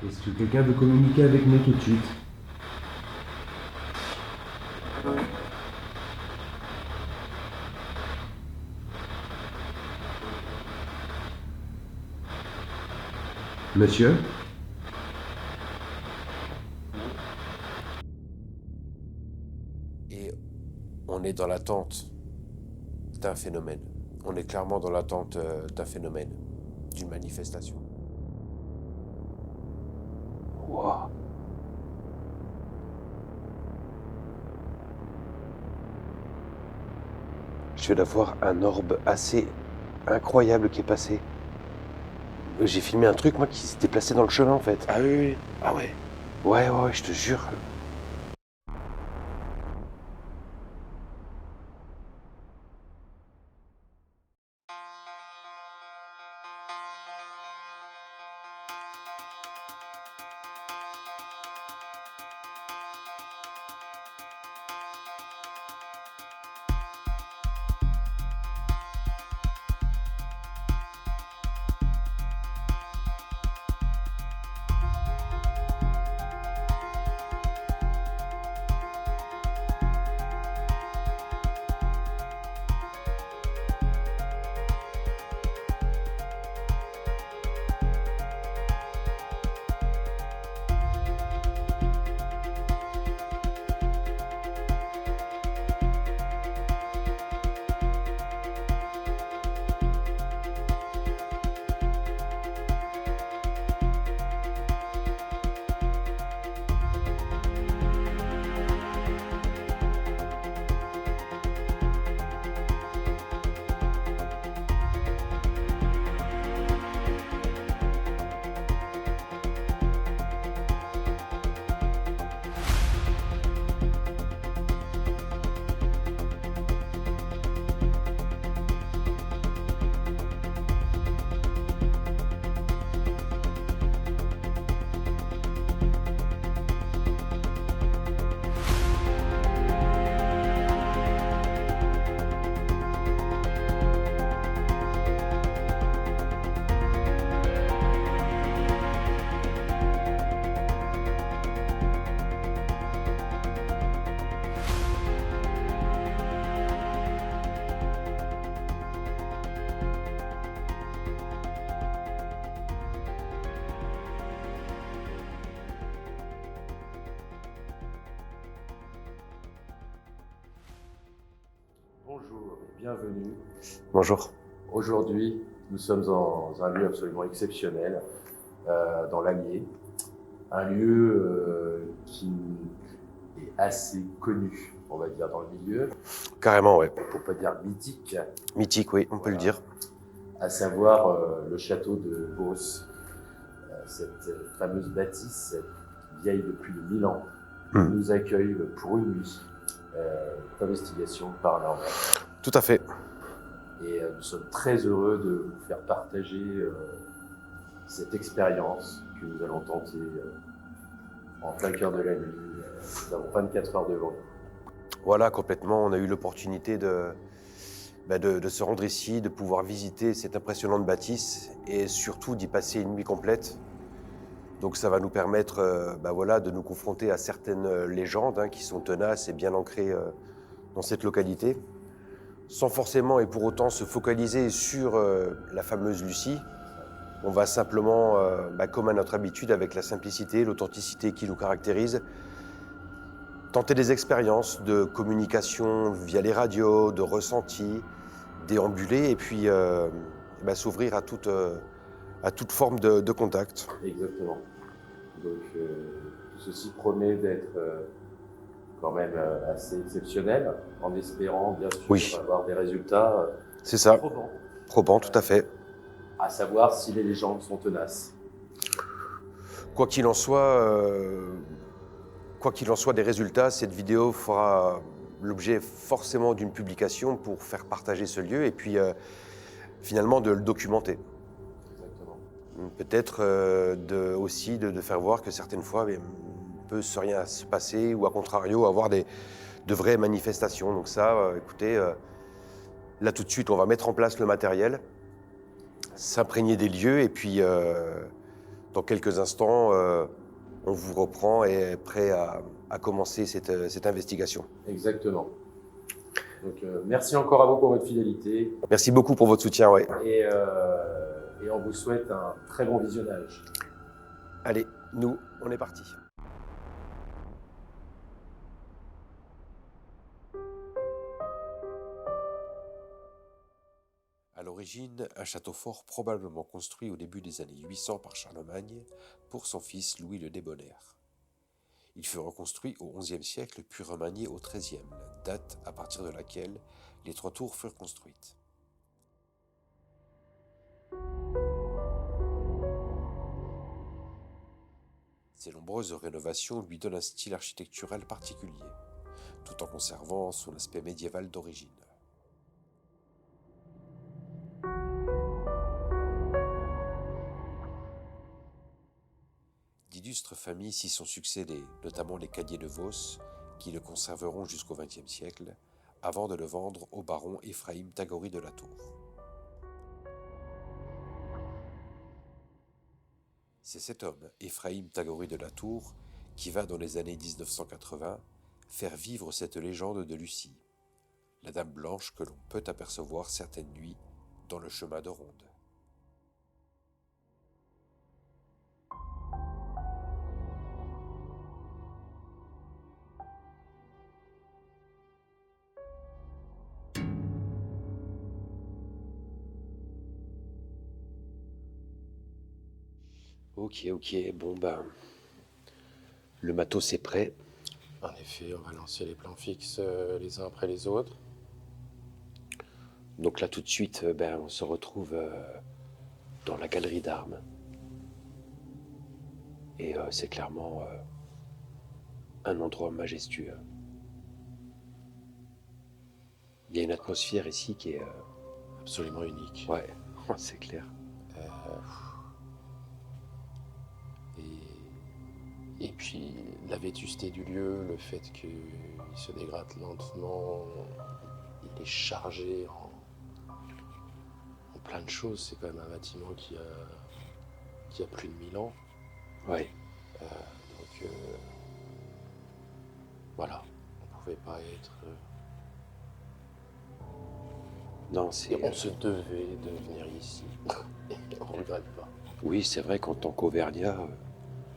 Est-ce que quelqu'un veut communiquer avec moi tout de suite? Monsieur? Et on est dans l'attente d'un phénomène. On est clairement dans l'attente d'un phénomène, d'une manifestation. Wow. Je viens d'avoir un orbe assez incroyable qui est passé. J'ai filmé un truc, moi, qui s'est déplacé dans le chemin, en fait. Ah oui, oui. Ah ouais. Ouais, je te jure. Bonjour et bienvenue. Bonjour. Aujourd'hui, nous sommes dans un lieu absolument exceptionnel, dans l'Allier. Un lieu qui est assez connu, on va dire, dans le milieu, Carrément, ouais. pour pas dire mythique, Mythique, oui, on peut le dire. à savoir le château de Beauce. Cette fameuse bâtisse vieille de plus de 1000 ans, nous accueille pour une nuit d'investigation paranormale. Tout à fait. Et nous sommes très heureux de vous faire partager cette expérience que nous allons tenter en plein cœur de la nuit. Nous avons 24 heures devant nous. Voilà, complètement. On a eu l'opportunité de se rendre ici, de pouvoir visiter cette impressionnante bâtisse et surtout d'y passer une nuit complète. Donc ça va nous permettre de nous confronter à certaines légendes qui sont tenaces et bien ancrées dans cette localité, sans forcément et pour autant se focaliser sur la fameuse Lucie. On va simplement, comme à notre habitude, avec la simplicité, l'authenticité qui nous caractérise, tenter des expériences de communication via les radios, de ressentis, déambuler et puis s'ouvrir à toute forme de contact. Exactement. Donc tout ceci promet d'être quand même assez exceptionnel, en espérant bien sûr Oui. avoir des résultats C'est ça, probants, probant, tout à fait. à savoir si les légendes sont tenaces. Quoi qu'il en soit, des résultats, cette vidéo fera l'objet forcément d'une publication pour faire partager ce lieu et puis finalement de le documenter. Exactement. Peut-être aussi de faire voir que certaines fois, il peut rien se passer ou à contrario avoir de vraies manifestations. Donc ça, écoutez, là tout de suite, on va mettre en place le matériel, s'imprégner des lieux et puis Dans quelques instants, on vous reprend et est prêt à commencer cette investigation. Exactement. Donc, merci encore à vous pour votre fidélité Merci beaucoup pour votre soutien, ouais. et on vous souhaite un très bon visionnage. Allez, nous, on est parti. À l'origine, un château fort probablement construit au début des années 800 par Charlemagne pour son fils Louis le Débonnaire. Il fut reconstruit au XIe siècle puis remanié au XIIIe, date à partir de laquelle les 3 tours furent construites. Ces nombreuses rénovations lui donnent un style architectural particulier, tout en conservant son aspect médiéval d'origine. D'illustres familles s'y sont succédées, notamment les Cadier de Vos, qui le conserveront jusqu'au XXe siècle, avant de le vendre au baron Ephraïm Tagory de la Tour. C'est cet homme, Ephraïm Tagory de la Tour, qui va dans les années 1980 faire vivre cette légende de Lucie, la dame blanche que l'on peut apercevoir certaines nuits dans le chemin de ronde. Ok, bon ben, le matos est prêt. En effet, on va lancer les plans fixes les uns après les autres. Donc là tout de suite, on se retrouve dans la galerie d'armes. Et c'est clairement un endroit majestueux. Il y a une atmosphère ici qui est... Absolument unique. Ouais, c'est clair. Et puis la vétusté du lieu, le fait qu'il se dégrade lentement, il est chargé en plein de choses. C'est quand même un bâtiment qui a plus de 1000 ans. Ouais. Donc voilà, on pouvait pas être... Non, c'est... Et on se devait de venir ici. Et on regrette pas. Oui, c'est vrai qu'en tant qu'Auvergnat...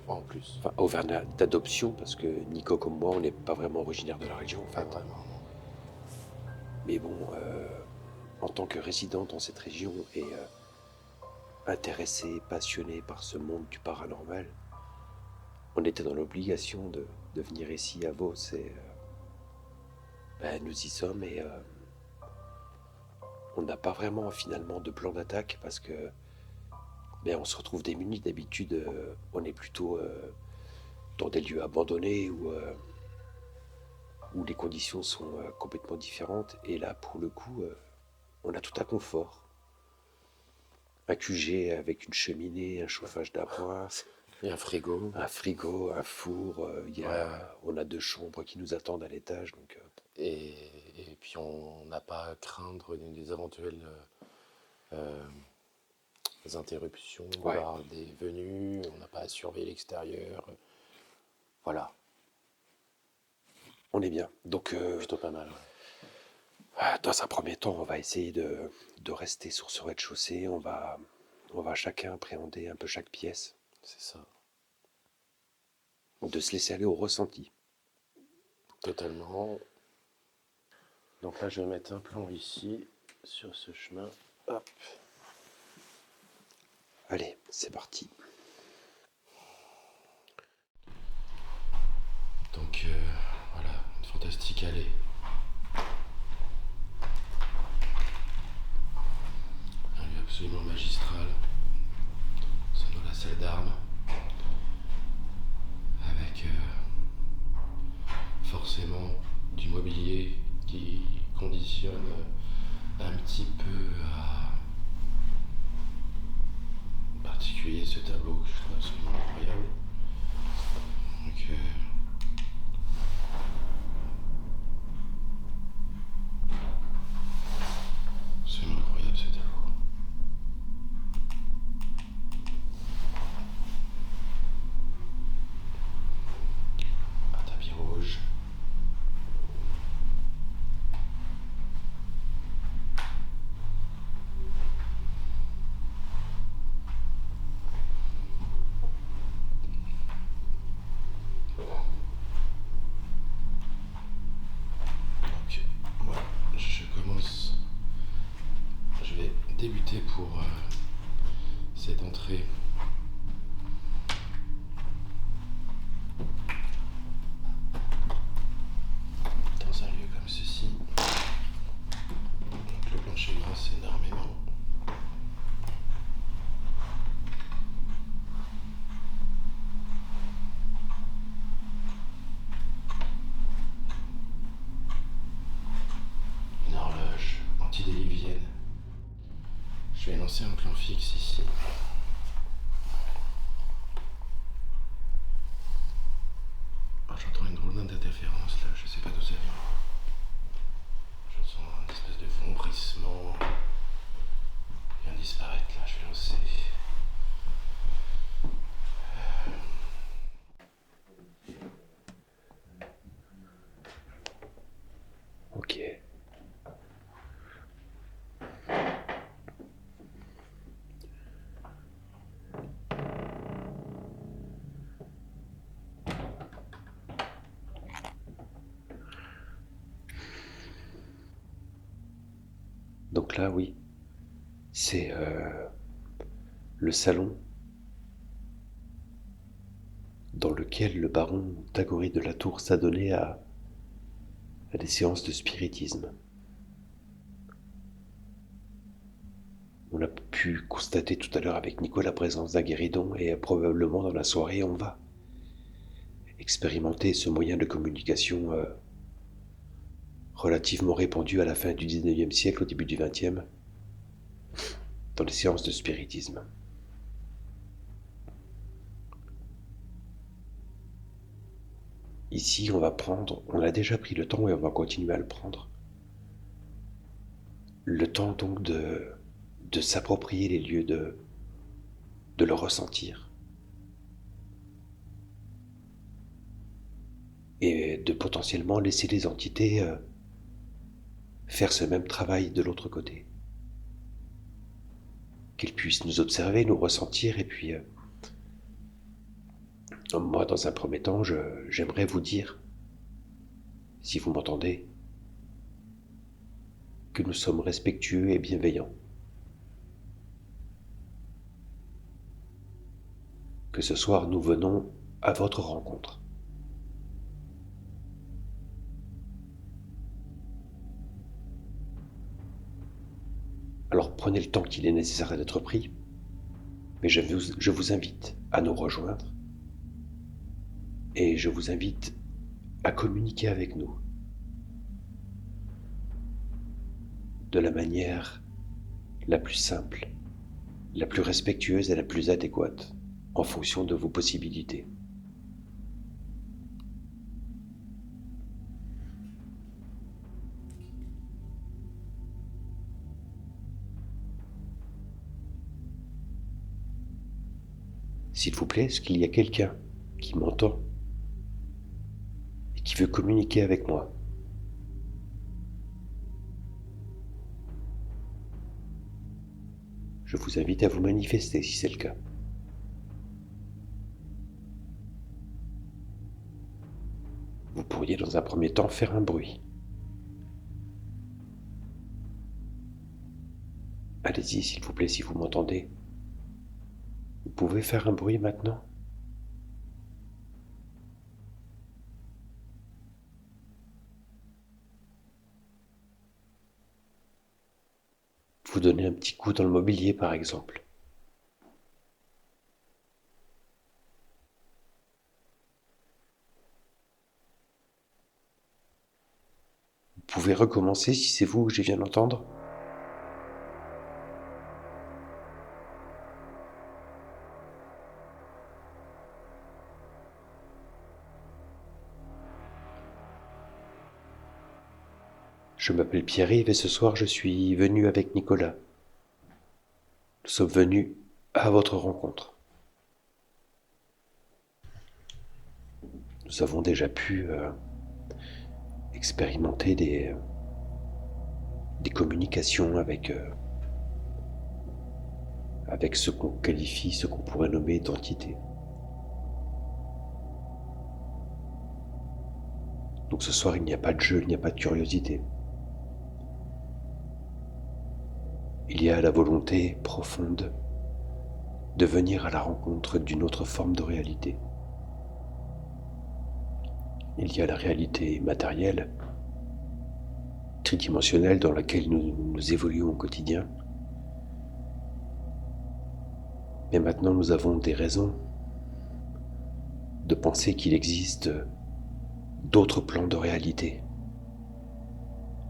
En plus. Enfin, Auvergnat d'adoption, parce que Nico comme moi, on n'est pas vraiment originaire de la région, en fait. Pas vraiment. Mais bon, en tant que résident dans cette région et intéressé, passionné par ce monde du paranormal, on était dans l'obligation de venir ici à Vos et nous y sommes et on n'a pas vraiment finalement de plan d'attaque parce que on se retrouve démunis. D'habitude, on est plutôt dans des lieux abandonnés où les conditions sont complètement différentes. Et là, pour le coup, on a tout un confort. Un QG avec une cheminée, un chauffage d'appoint. Et un frigo. Un frigo, un four. On a 2 chambres qui nous attendent à l'étage. Donc, Et puis on n'a pas à craindre des éventuelles interruptions par des venues, on n'a pas à surveiller l'extérieur. Voilà. On est bien. Donc, Plutôt pas mal. Dans un premier temps, on va essayer de rester sur ce rez-de-chaussée. On va chacun appréhender un peu chaque pièce. C'est ça. De se laisser aller au ressenti. Totalement. Donc là, je vais mettre un plan ici, sur ce chemin. Hop. Allez, c'est parti. Donc voilà, une fantastique allée. Un lieu absolument magistral. Nous sommes dans la salle d'armes. Avec forcément du mobilier qui conditionne un petit peu en particulier ce tableau que je trouve absolument incroyable. Donc, absolument incroyable ce tableau. débuter pour cette entrée. Dans un lieu comme ceci, donc le plancher grince énormément. Une horloge antidéluvienne. Je vais lancer un plan fixe ici. Oh, j'entends une drôle d'interférence là, je sais pas d'où ça vient. Je sens une espèce de vombrissement. Il vient de disparaître là, je vais lancer. Ok. Donc là, oui, c'est le salon dans lequel le baron Tagouri de la Tour s'adonnait à des séances de spiritisme. On a pu constater tout à l'heure avec Nico la présence d'un guéridon et probablement dans la soirée on va expérimenter ce moyen de communication relativement répandu à la fin du 19e siècle, au début du 20e, dans les séances de spiritisme. Ici, on a déjà pris le temps et on va continuer à le prendre. Le temps donc de s'approprier les lieux, de le ressentir. Et de potentiellement laisser les entités faire ce même travail de l'autre côté. Qu'elles puissent nous observer, nous ressentir, et puis moi, dans un premier temps, j'aimerais vous dire, si vous m'entendez, que nous sommes respectueux et bienveillants. Que ce soir, nous venons à votre rencontre. Alors prenez le temps qu'il est nécessaire d'être pris, mais je vous invite à nous rejoindre et je vous invite à communiquer avec nous de la manière la plus simple, la plus respectueuse et la plus adéquate en fonction de vos possibilités. S'il vous plaît, est-ce qu'il y a quelqu'un qui m'entend et qui veut communiquer avec moi? Je vous invite à vous manifester si c'est le cas. Vous pourriez dans un premier temps faire un bruit. Allez-y s'il vous plaît si vous m'entendez. Vous pouvez faire un bruit maintenant? Vous donnez un petit coup dans le mobilier par exemple. Vous pouvez recommencer si c'est vous que je viens d'entendre? Je m'appelle Pierre-Yves et ce soir je suis venu avec Nicolas. Nous sommes venus à votre rencontre. Nous avons déjà pu expérimenter des communications avec ce qu'on qualifie, ce qu'on pourrait nommer d'entité. Donc ce soir il n'y a pas de jeu, il n'y a pas de curiosité. il y a la volonté profonde de venir à la rencontre d'une autre forme de réalité. Il y a la réalité matérielle, tridimensionnelle dans laquelle nous évoluons au quotidien. Mais maintenant, nous avons des raisons de penser qu'il existe d'autres plans de réalité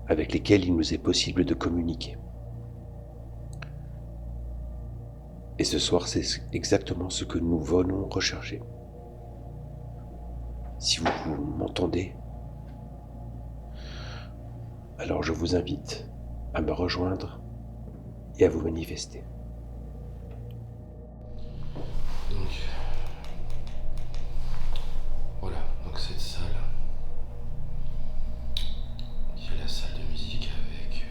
avec lesquels il nous est possible de communiquer. Et ce soir, c'est exactement ce que nous venons rechercher. Si vous m'entendez, alors je vous invite à me rejoindre et à vous manifester. Donc, voilà, donc cette salle, il y a la salle de musique avec,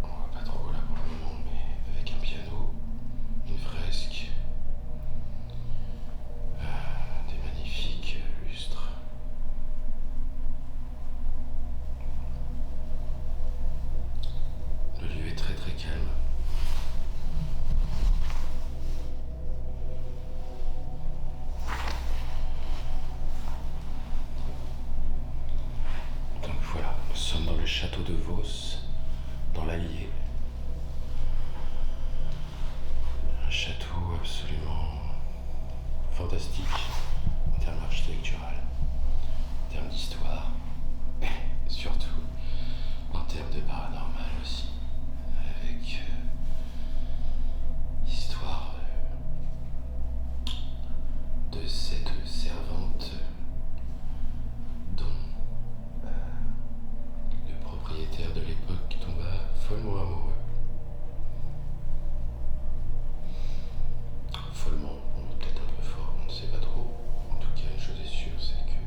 on voit pas trop là pour le moment, mais avec un piano, une fresque, des magnifiques lustres. Le lieu est très très calme. Donc voilà, nous sommes dans le château de Vos, dans l'Allier. Un château absolument fantastique en termes architectural, en termes d'histoire, et surtout en termes de paranormal aussi, avec l'histoire de cette servante dont le propriétaire de l'époque tomba follement amoureux. Follement, bon, peut-être un peu fort, on ne sait pas trop. En tout cas, une chose est sûre, c'est que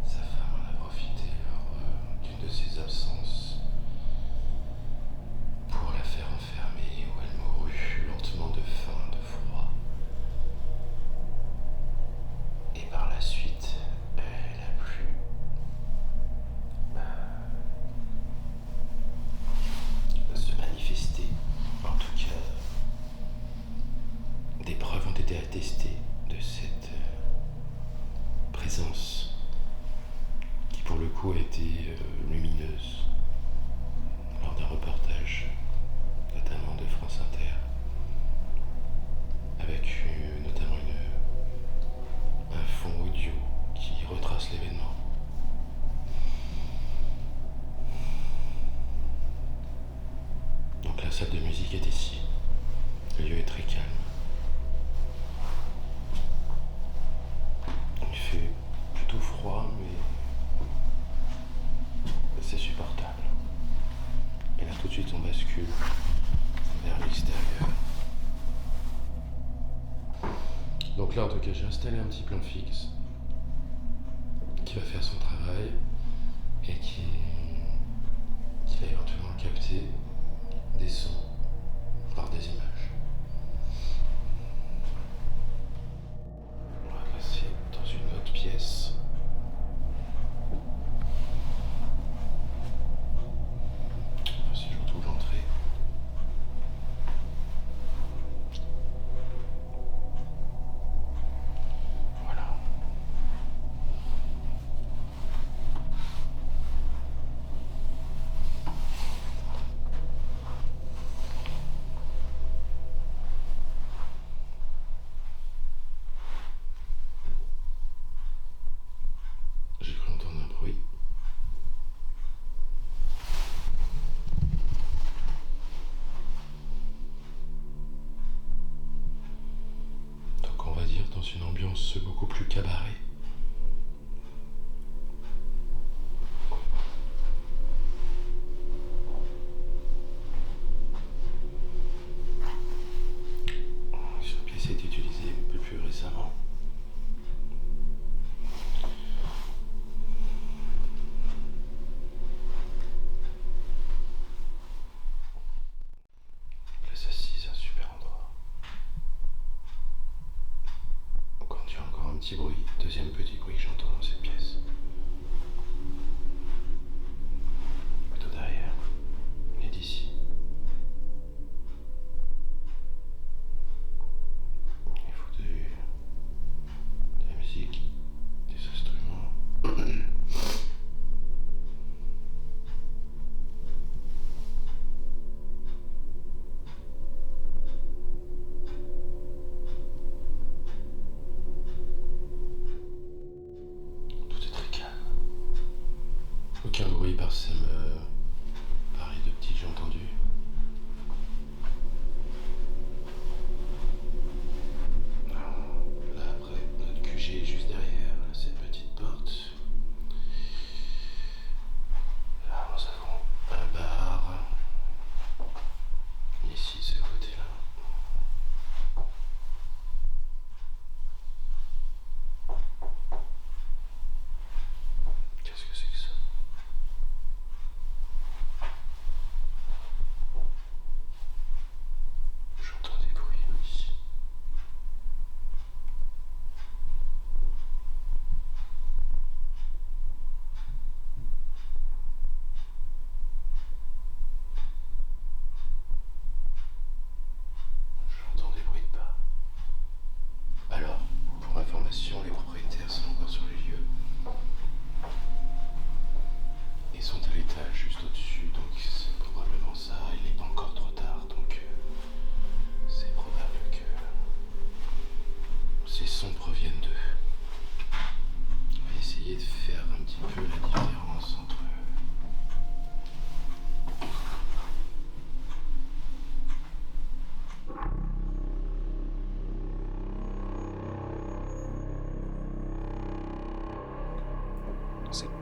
sa femme en a profité lors d'une de ses absences pour la faire enfermer où elle mourut lentement de faim, de froid. Et par la suite, elle a pu se manifester. En tout cas, des preuves ont été attestées de cette présence qui pour le coup a été lumineuse lors d'un reportage, notamment de France Inter, avec notamment un fond audio qui retrace l'événement. Donc la salle de musique est ici. Le lieu est très calme. Il fait plutôt froid, mais c'est supportable. Et là, tout de suite, on bascule vers l'extérieur. Donc là, en tout cas, j'ai installé un petit plan fixe qui va faire son travail et qui va éventuellement capter des sons, voire des images. On va passer dans une autre pièce. Si je retrouve l'entrée. Voilà. J'ai cru entendre un bruit. Donc on va dire dans une ambiance beaucoup plus cabaret. Cette pièce a été utilisée un peu plus récemment. Place assise, un super endroit. Quand il y a encore un petit bruit, deuxième petit bruit que j'entends dans cette pièce. Plutôt derrière, et d'ici.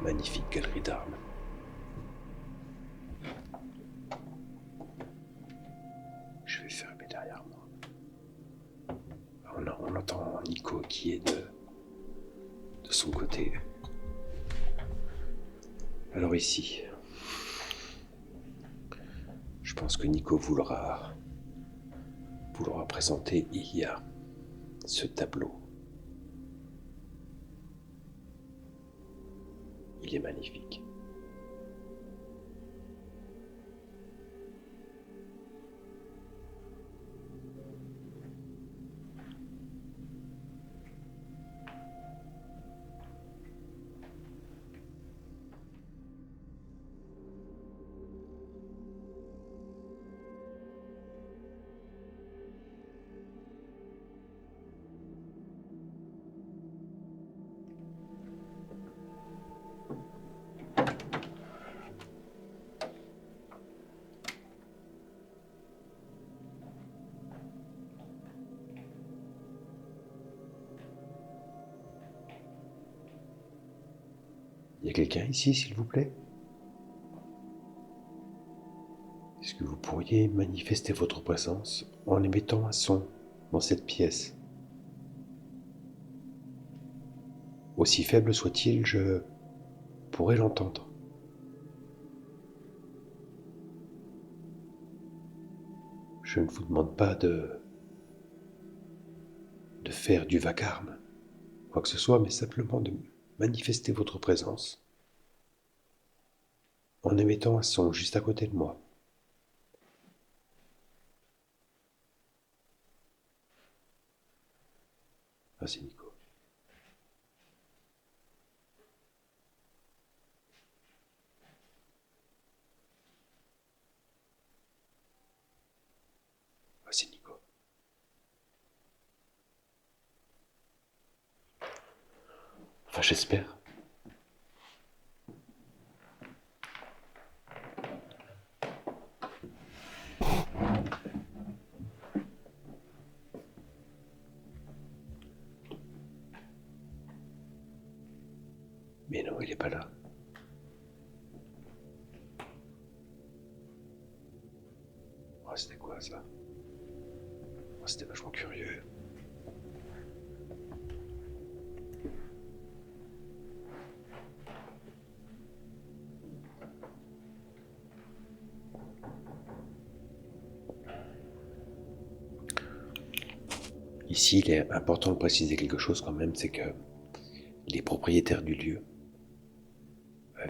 magnifique galerie d'armes. Je vais fermer derrière moi. On entend Nico qui est de son côté. Alors ici, je pense que Nico vous l'aura présenté. Il y a ce tableau. Il est magnifique. Il y a quelqu'un ici, s'il vous plaît? Est-ce que vous pourriez manifester votre présence en émettant un son dans cette pièce? Aussi faible soit-il, je pourrais l'entendre. Je ne vous demande pas de faire du vacarme, quoi que ce soit, mais simplement de manifester votre présence en émettant un son juste à côté de moi. Ah, c'est Nico. Ah, c'est Nico. Enfin, j'espère. Mais non, il n'est pas là. Oh, c'était quoi ça? Oh, c'était vachement curieux. Ici, il est important de préciser quelque chose quand même, c'est que les propriétaires du lieu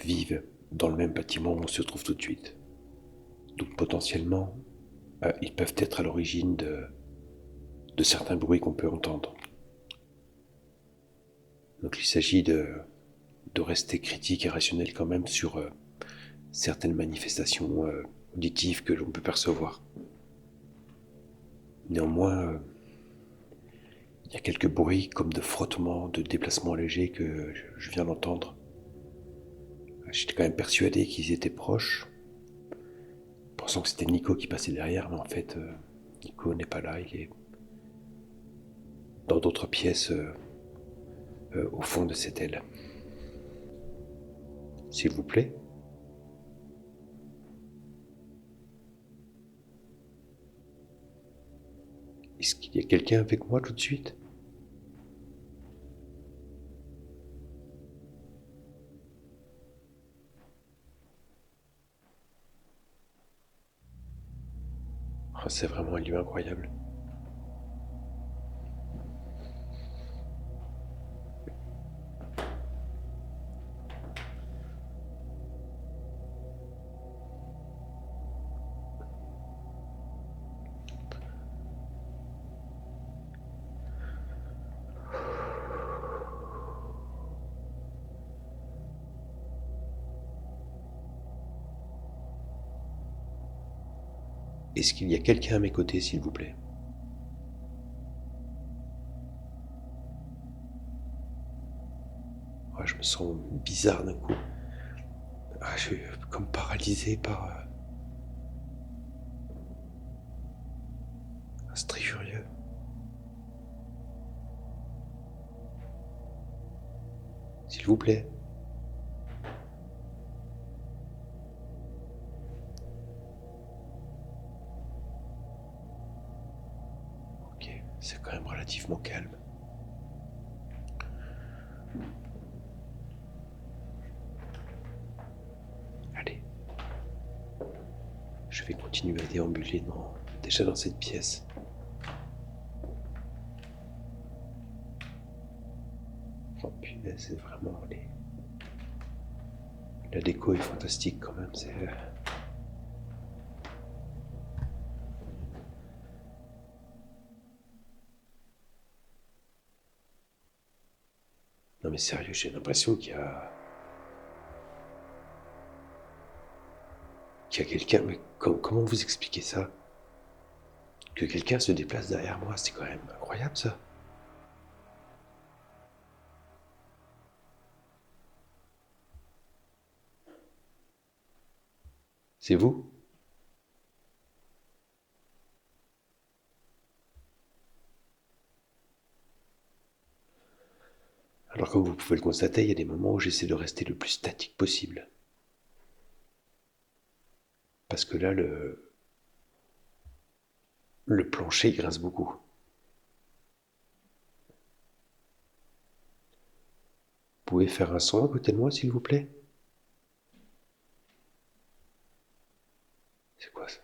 vivent dans le même bâtiment où on se trouve tout de suite. Donc potentiellement, ils peuvent être à l'origine de certains bruits qu'on peut entendre. Donc il s'agit de rester critique et rationnel quand même sur certaines manifestations auditives que l'on peut percevoir. Néanmoins, il y a quelques bruits comme de frottements, de déplacements légers que je viens d'entendre. J'étais quand même persuadé qu'ils étaient proches, pensant que c'était Nico qui passait derrière, mais en fait, Nico n'est pas là, il est dans d'autres pièces au fond de cette aile. S'il vous plaît. Est-ce qu'il y a quelqu'un avec moi tout de suite? Oh, c'est vraiment un lieu incroyable. Est-ce qu'il y a quelqu'un à mes côtés, s'il vous plaît? Oh, je me sens bizarre d'un coup. Ah, je suis comme paralysé par un très furieux. S'il vous plaît. Ok, c'est quand même relativement calme. Allez. Je vais continuer à déambuler déjà dans cette pièce. Oh punaise, c'est vraiment la déco est fantastique quand même, c'est... Non mais sérieux, j'ai l'impression qu'il y a quelqu'un... Mais comment vous expliquez ça? Que quelqu'un se déplace derrière moi, c'est quand même incroyable ça. C'est vous? Alors comme vous pouvez le constater, il y a des moments où j'essaie de rester le plus statique possible. Parce que là, le plancher il grince beaucoup. Vous pouvez faire un son à côté de moi, s'il vous plaît? C'est quoi ça?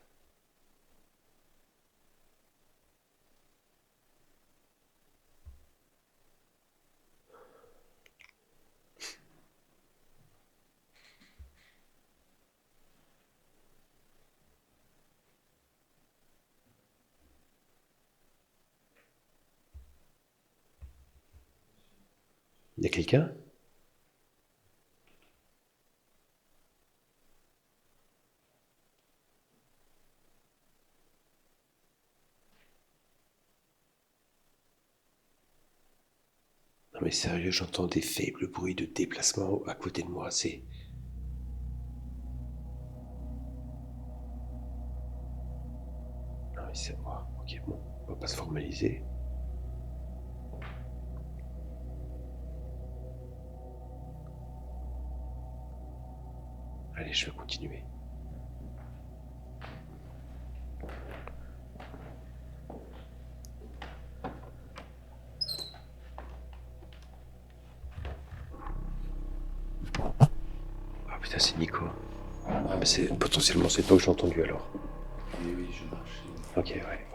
Il y a quelqu'un? Non mais sérieux, j'entends des faibles bruits de déplacement à côté de moi, c'est... Non mais c'est moi, ok bon, on va pas se formaliser. Allez, je vais continuer. Ah putain, c'est Nico. Ah bah c'est potentiellement c'est toi que j'ai entendu alors. Oui, je marche. Ok, ouais.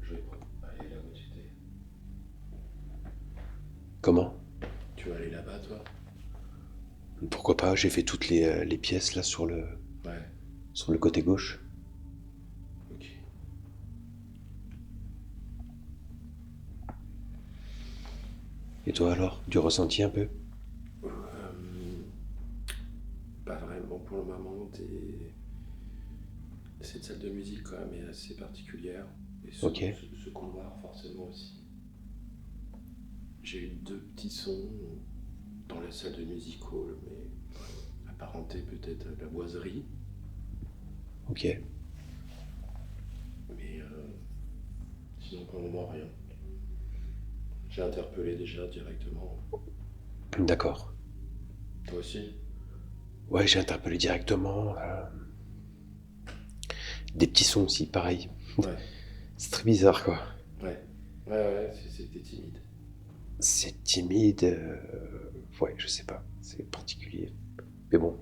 Je vais aller là où tu étais. Comment? Tu vas aller là-bas, toi? Pourquoi pas, j'ai fait toutes les pièces là sur le côté gauche. Ok. Et toi alors, du ressenti un peu? Pas vraiment pour le moment. Cette salle de musique quand même est assez particulière. Et ce couloir forcément aussi. J'ai eu 2 petits sons dans la salle de music hall, mais apparentés peut-être à de la boiserie. Ok. Mais sinon pour le moment rien. J'ai interpellé déjà directement. D'accord. Toi aussi? Ouais, j'ai interpellé directement. Des petits sons aussi, pareil. Ouais. C'est très bizarre quoi. Ouais, c'était timide. C'est timide, ouais, je sais pas, c'est particulier. Mais bon.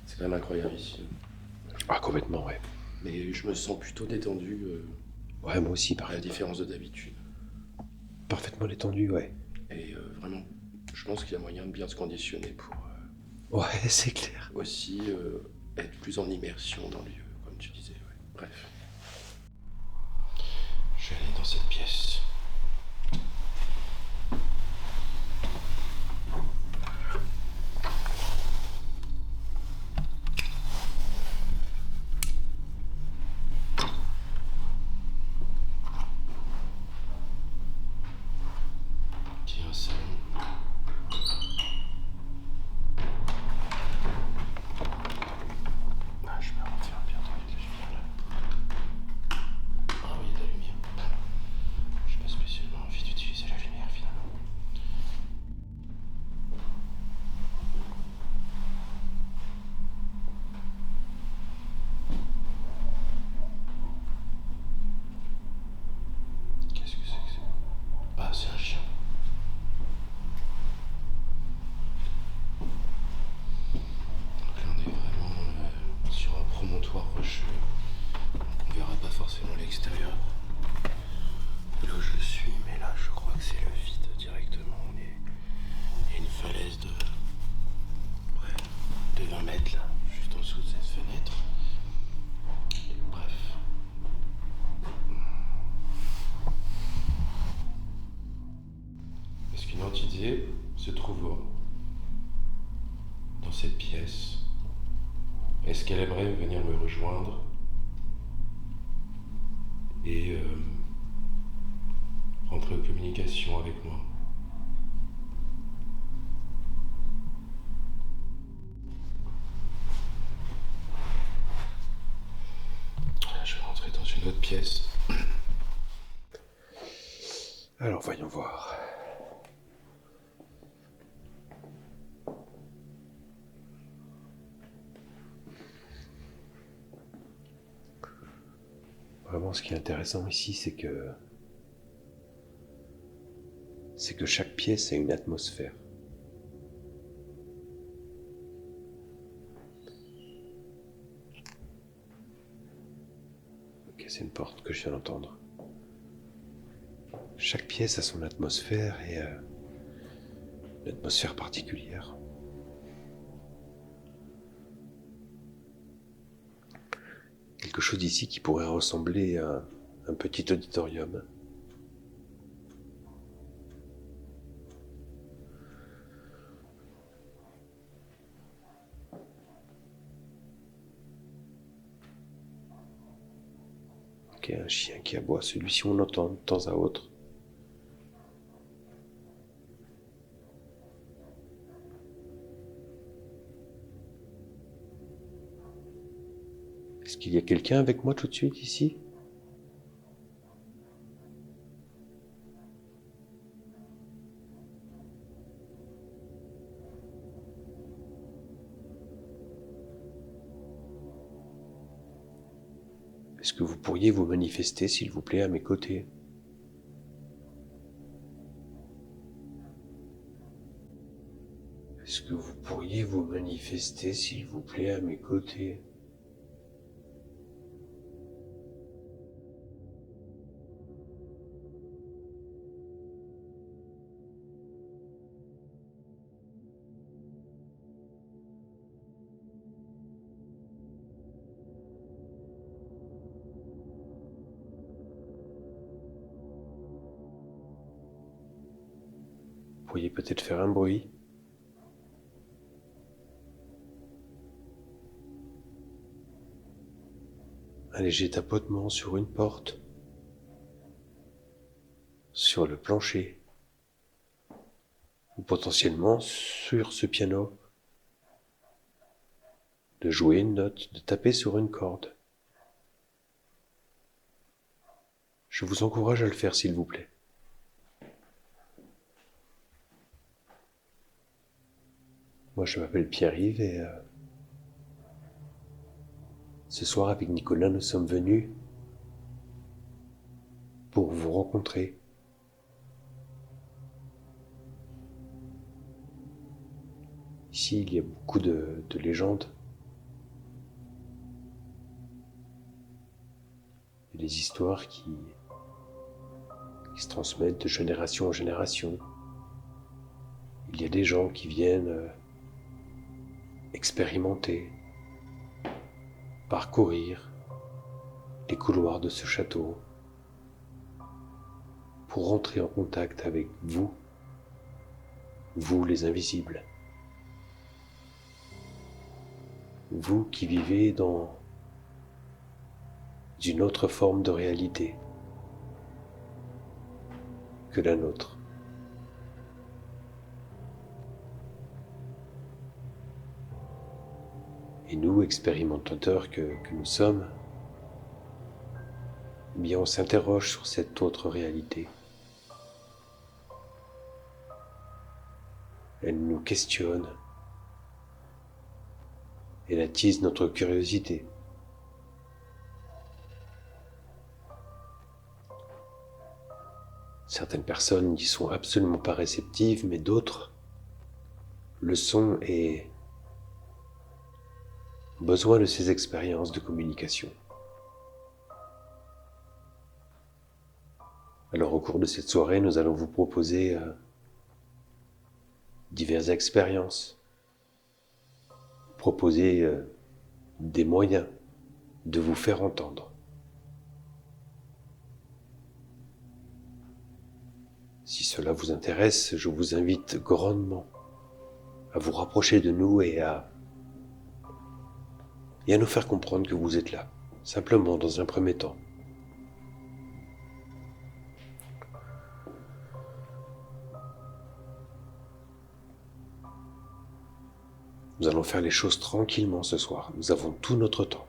C'est quand même incroyable ici. Ah, complètement, ouais. Mais je me sens plutôt détendu, Ouais, moi aussi, à la pareil. différence de d'habitude. Parfaitement détendu, ouais. Et vraiment, je pense qu'il y a moyen de bien se conditionner pour Ouais, c'est clair. aussi être plus en immersion dans le lieu, comme tu disais. Ouais. Bref. Je vais aller dans cette pièce. Qui est un salon. Ah, je me retiens bientôt avec la lumière là. se trouve dans cette pièce. Est-ce qu'elle aimerait venir me rejoindre et rentrer en communication avec moi? Je vais rentrer dans une autre pièce. Alors voyons voir. Vraiment, ce qui est intéressant ici, c'est que chaque pièce a une atmosphère. Ok, c'est une porte que je viens d'entendre. Chaque pièce a son atmosphère et une atmosphère particulière. Quelque chose ici qui pourrait ressembler à un petit auditorium. Ok, un chien qui aboie, celui-ci on l'entend de temps à autre. Est-ce qu'il y a quelqu'un avec moi tout de suite ici? Est-ce que vous pourriez vous manifester, s'il vous plaît, à mes côtés? Est-ce que vous pourriez vous manifester, s'il vous plaît, à mes côtés? Vous pourriez peut-être faire un bruit. Un léger tapotement sur une porte, sur le plancher, ou potentiellement sur ce piano. De jouer une note, de taper sur une corde. Je vous encourage à le faire, s'il vous plaît. Moi, je m'appelle Pierre-Yves et ce soir, avec Nicolas, nous sommes venus pour vous rencontrer. Ici, il y a beaucoup de légendes. Et des histoires qui se transmettent de génération en génération. Il y a des gens qui viennent expérimenter, parcourir les couloirs de ce château pour rentrer en contact avec vous, vous les invisibles, vous qui vivez dans une autre forme de réalité que la nôtre. Et nous, expérimentateurs que nous sommes, eh bien on s'interroge sur cette autre réalité. Elle nous questionne. Elle attise notre curiosité. Certaines personnes n'y sont absolument pas réceptives, mais d'autres le sont et ont besoin de ces expériences de communication. Alors au cours de cette soirée, nous allons vous proposer diverses expériences, proposer des moyens de vous faire entendre. Si cela vous intéresse, je vous invite grandement à vous rapprocher de nous et à nous faire comprendre que vous êtes là, simplement dans un premier temps. Nous allons faire les choses tranquillement ce soir. Nous avons tout notre temps.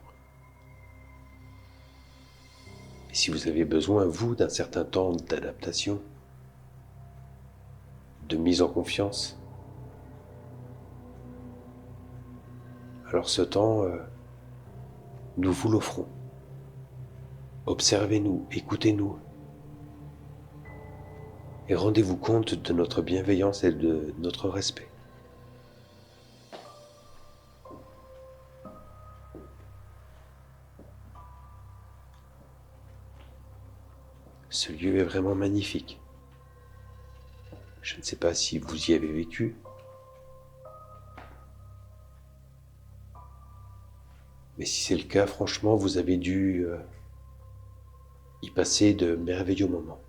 Et si vous avez besoin, vous, d'un certain temps d'adaptation, de mise en confiance, alors ce temps, nous vous l'offrons. Observez-nous, écoutez-nous, et rendez-vous compte de notre bienveillance et de notre respect. Ce lieu est vraiment magnifique. Je ne sais pas si vous y avez vécu. Mais si c'est le cas, franchement, vous avez dû y passer de merveilleux moments.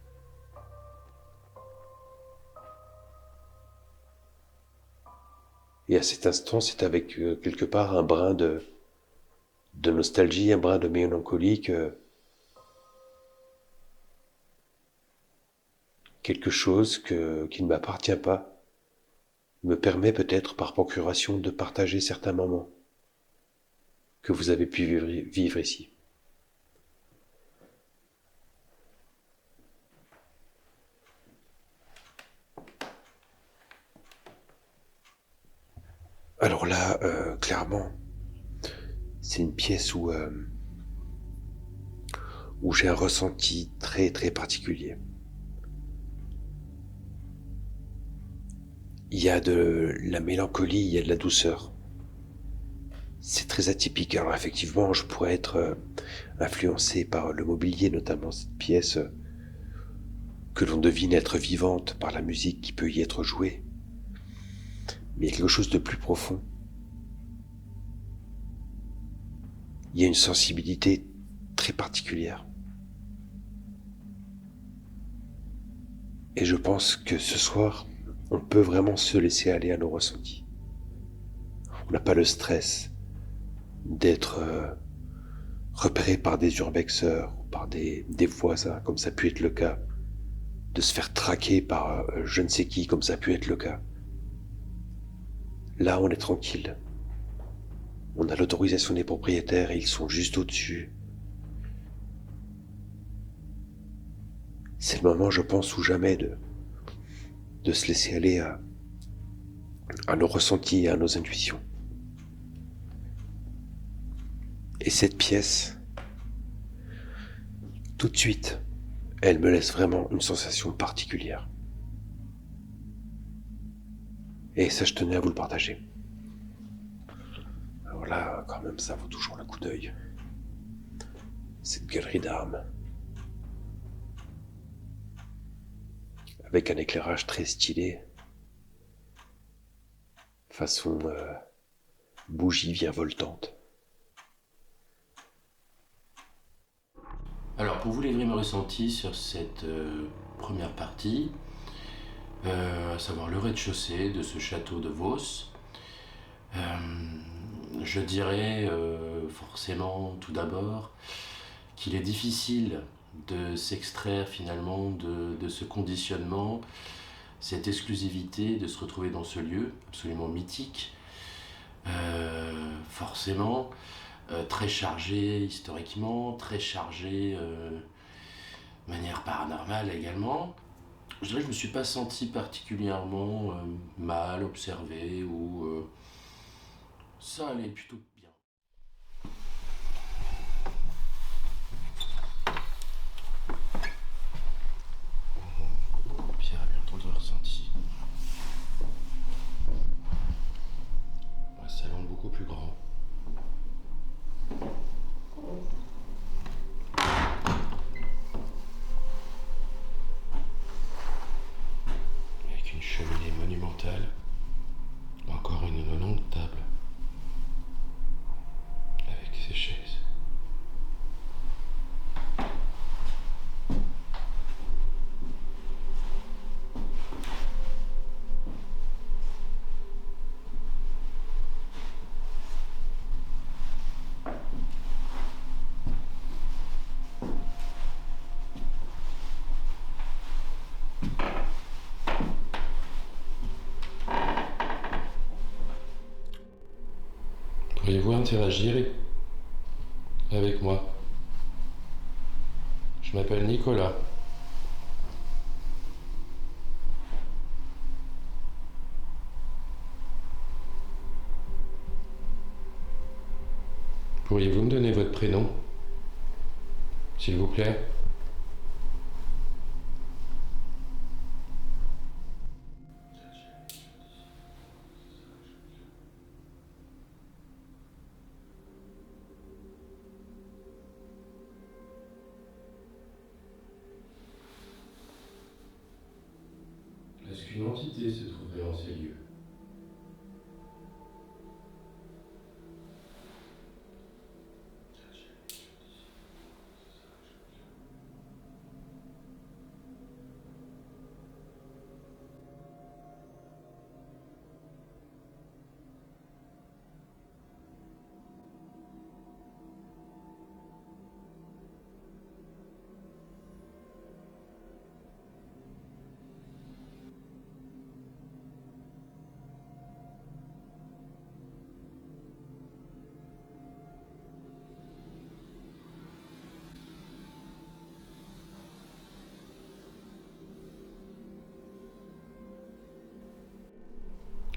Et à cet instant, c'est avec quelque part un brin de nostalgie, un brin de mélancolie que quelque chose qui ne m'appartient pas me permet peut-être par procuration de partager certains moments que vous avez pu vivre ici. Alors là, clairement, c'est une pièce où j'ai un ressenti très très particulier. Il y a de la mélancolie, il y a de la douceur. C'est très atypique. Alors effectivement, je pourrais être influencé par le mobilier, notamment cette pièce que l'on devine être vivante par la musique qui peut y être jouée. Mais il y a quelque chose de plus profond. Il y a une sensibilité très particulière. Et je pense que ce soir, on peut vraiment se laisser aller à nos ressentis. On n'a pas le stress d'être repéré par des urbexeurs, par des voisins, comme ça a pu être le cas, de se faire traquer par je ne sais qui, comme ça a pu être le cas. Là, on est tranquille. On a l'autorisation des propriétaires et ils sont juste au-dessus. C'est le moment, je pense, ou jamais de se laisser aller à nos ressentis et à nos intuitions. Et cette pièce, tout de suite, elle me laisse vraiment une sensation particulière. Et ça, je tenais à vous le partager. Alors là, quand même, ça vaut toujours le coup d'œil. Cette galerie d'armes. Avec un éclairage très stylé. Façon bougie virevoltante. Alors, pour vous livrer mes ressentis sur cette première partie, à savoir le rez-de-chaussée de ce château de Vos, je dirais forcément tout d'abord qu'il est difficile de s'extraire finalement de ce conditionnement, cette exclusivité de se retrouver dans ce lieu absolument mythique, forcément très chargé historiquement, très chargé de manière paranormale également. Je dirais que je ne me suis pas senti particulièrement mal observé ou ça allait plutôt bien. Pierre a bien entendu le ressenti. Un salon beaucoup plus grand. Avec une cheminée monumentale, ou encore une longue table. Pourriez-vous interagir avec moi? Je m'appelle Nicolas. Pourriez-vous me donner votre prénom, s'il vous plaît? Est-ce qu'une entité se trouverait en ces lieux?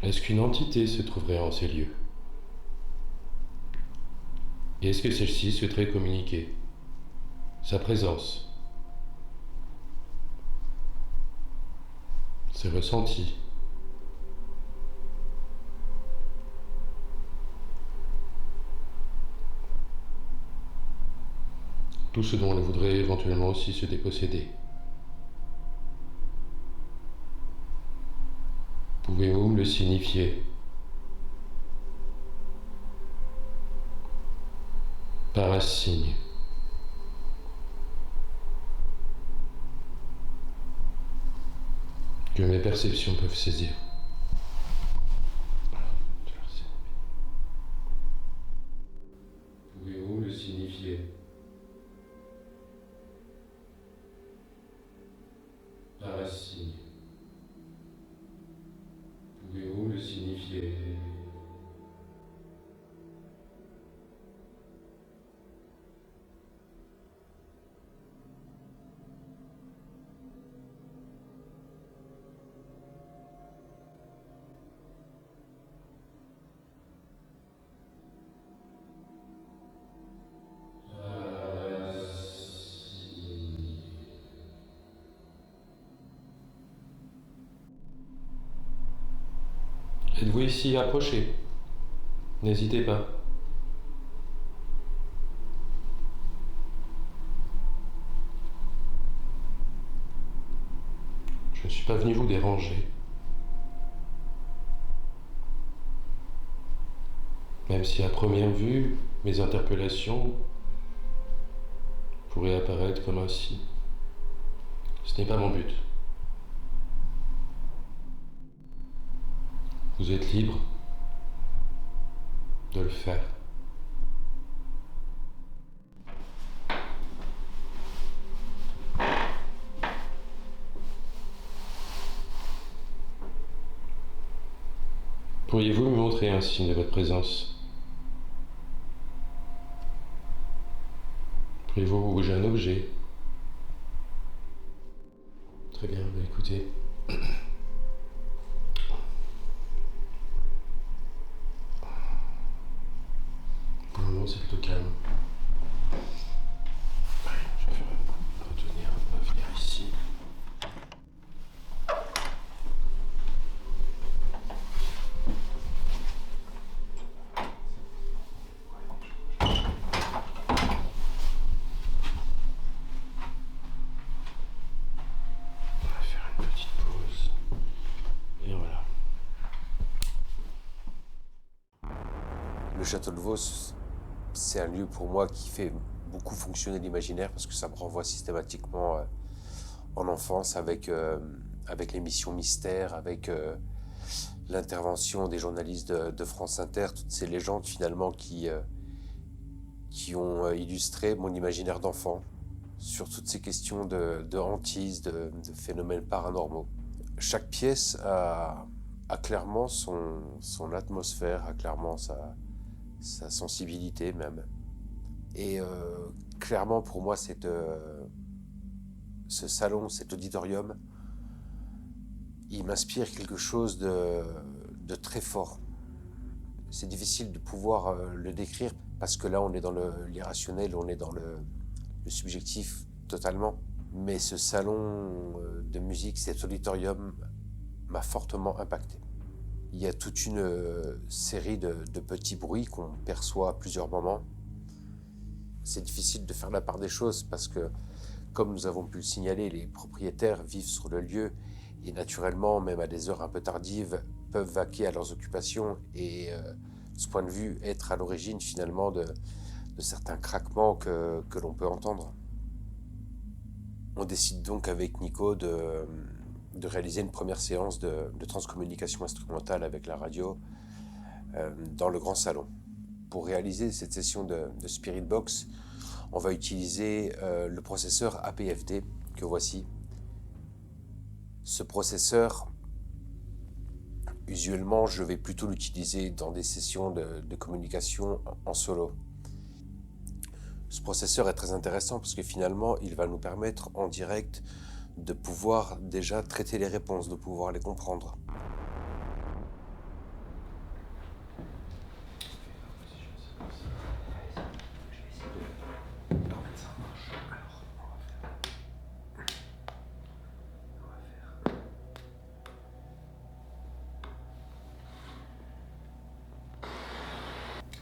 Est-ce qu'une entité se trouverait en ces lieux? Et est-ce que celle-ci souhaiterait communiquer sa présence, ses ressentis, tout ce dont elle voudrait éventuellement aussi se déposséder? Pouvez-vous me le signifier par un signe? Que mes perceptions peuvent saisir. Pouvez-vous me le signifier par un signe? Pouvez-vous me le signifier Êtes-vous ici approché? N'hésitez pas. Je ne suis pas venu vous déranger. Même si à première vue, mes interpellations pourraient apparaître comme un signe. Ce n'est pas mon but. Vous êtes libre de le faire. Pourriez-vous me montrer un signe de votre présence? Pourriez-vous bouger un objet? Très bien, bah écoutez. Pour le moment, c'est plutôt calme. Allez, je vais revenir ici. On va faire une petite pause. Et voilà. Le château de Vos, c'est un lieu pour moi qui fait beaucoup fonctionner l'imaginaire parce que ça me renvoie systématiquement en enfance avec l'émission Mystère, avec l'intervention des journalistes de France Inter, toutes ces légendes finalement qui ont illustré mon imaginaire d'enfant sur toutes ces questions de hantise, de phénomènes paranormaux. Chaque pièce a clairement son atmosphère, a clairement sa sensibilité même. Et clairement pour moi, ce salon, cet auditorium, il m'inspire quelque chose de très fort. C'est difficile de pouvoir le décrire parce que là, on est dans l'irrationnel, on est dans le subjectif totalement. Mais ce salon de musique, cet auditorium m'a fortement impacté. Il y a toute une série de petits bruits qu'on perçoit à plusieurs moments. C'est difficile de faire la part des choses parce que, comme nous avons pu le signaler, les propriétaires vivent sur le lieu et naturellement, même à des heures un peu tardives, peuvent vaquer à leurs occupations et, de ce point de vue, être à l'origine finalement de certains craquements que l'on peut entendre. On décide donc avec Nico de réaliser une première séance de transcommunication instrumentale avec la radio dans le grand salon. Pour réaliser cette session de Spirit Box, on va utiliser le processeur APFD que voici. Ce processeur, usuellement, je vais plutôt l'utiliser dans des sessions de communication en solo. Ce processeur est très intéressant parce que finalement, il va nous permettre en direct de pouvoir déjà traiter les réponses, de pouvoir les comprendre.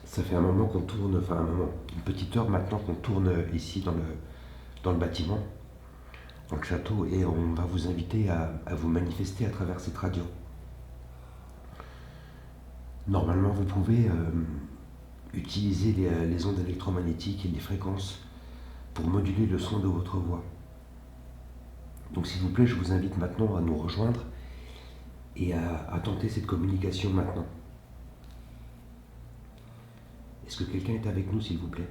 Ça fait un moment qu'on tourne, enfin un moment, une petite heure maintenant qu'on tourne ici dans le bâtiment, dans le château, et on va vous inviter à vous manifester à travers cette radio. Normalement, vous pouvez utiliser les ondes électromagnétiques et les fréquences pour moduler le son de votre voix. Donc s'il vous plaît, je vous invite maintenant à nous rejoindre et à tenter cette communication maintenant. Est-ce que quelqu'un est avec nous, s'il vous plaît?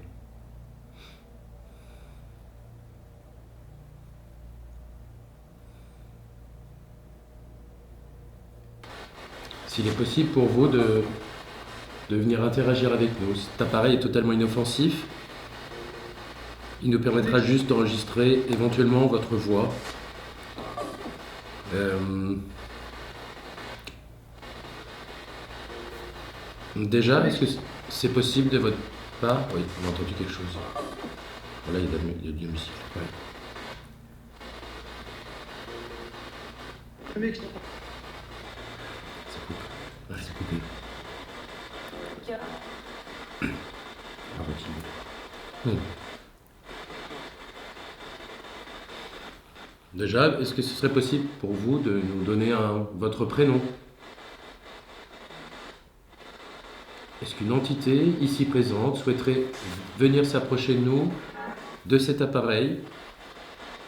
S'il est possible pour vous de venir interagir avec nous, cet appareil est totalement inoffensif. Il nous permettra juste d'enregistrer éventuellement votre voix. Déjà, est-ce que c'est possible de votre part? Oui, on a entendu quelque chose. Voilà, il y a de la musique. Ouais. Ça coupe. Ouais, c'est coupé. Ah, continue. Déjà, est-ce que ce serait possible pour vous de nous donner votre prénom? Est-ce qu'une entité ici présente souhaiterait venir s'approcher de nous, de cet appareil,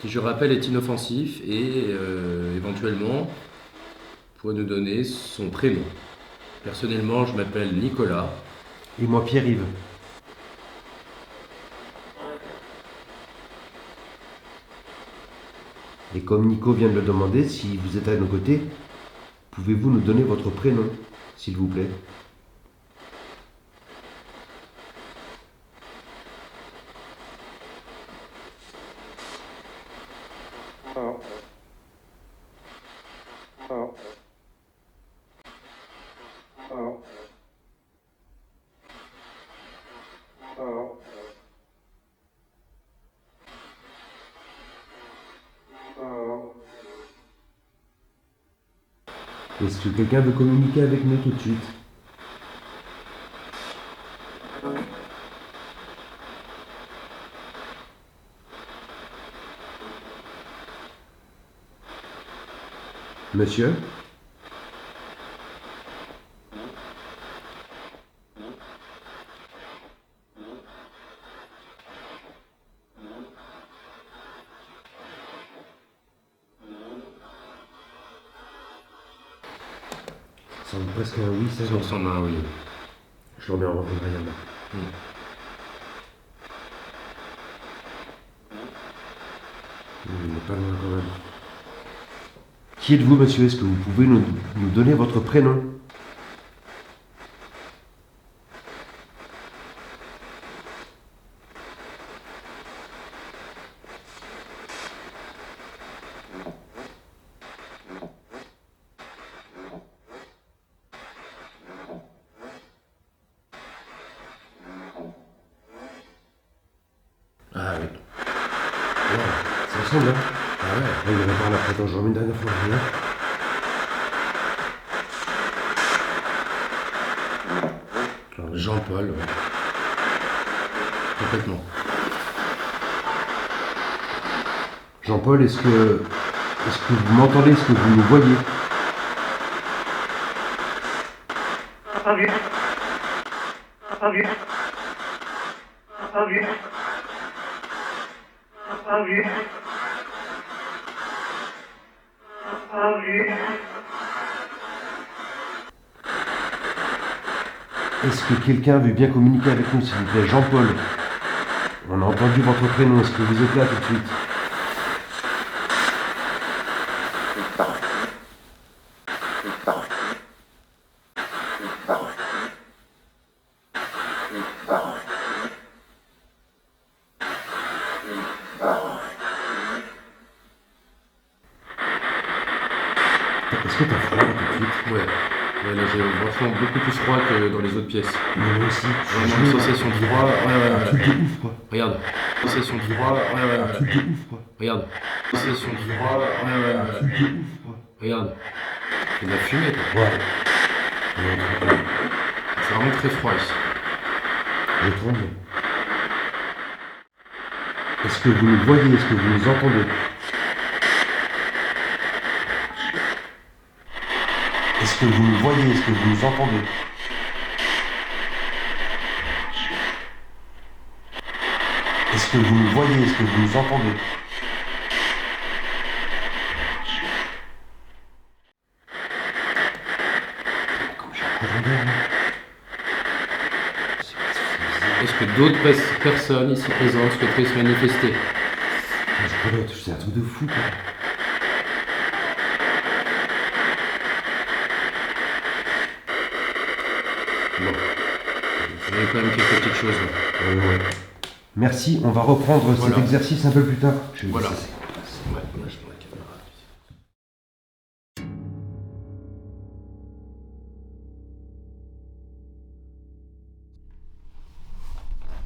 qui je rappelle est inoffensif, et éventuellement pourrait nous donner son prénom? Personnellement, je m'appelle Nicolas. Et moi, Pierre-Yves. Et comme Nico vient de le demander, si vous êtes à nos côtés, pouvez-vous nous donner votre prénom, s'il vous plaît? Est-ce que quelqu'un veut communiquer avec nous tout de suite? Monsieur? Ça semble presque un oui, ça. Ça ressemble à un oui. Je le remets en variable. Il n'est pas loin quand même. Qui êtes-vous, monsieur? Est-ce que vous pouvez nous donner votre prénom? ressemble, hein. Ah ouais. Il avait parlé après, attends, je remets une dernière fois. Regarde. Jean-Paul, ouais. Complètement. Jean-Paul, est-ce que vous m'entendez? Est-ce que vous me voyez? Est-ce que quelqu'un veut bien communiquer avec nous, s'il vous plaît? Jean-Paul. On a entendu votre prénom, est-ce que vous êtes là tout de suite? Est-ce que t'as froid là, tout de suite? Ouais. Ouais, là j'ai franchement beaucoup plus froid que dans les autres pièces. Mais moi aussi. Vraiment une sensation de froid. Ouais. Un truc de ouf, quoi. Regarde. Sensation de froid. Un truc de ouf, quoi. Regarde. Sensation de froid. Un truc de ouf, quoi. Regarde. C'est de la fumée, quoi. Ouais. C'est vraiment très froid ici. Je tremble. Est-ce que vous nous voyez? Est-ce que vous nous entendez? Est-ce que vous nous voyez? Est-ce que vous nous entendez? Est-ce que vous nous voyez? Est-ce que vous nous entendez? Comme j'ai un coup d'endroit, là. Est-ce que d'autres personnes ici présentes souhaiteraient se manifester? Je relote, c'est un truc de fou, quoi. Bon. Il y a quand même quelques petites choses là. Ouais. Merci, on va reprendre Voilà. cet exercice un peu plus tard. Voilà. Ça, Ouais, là, je prends la caméra.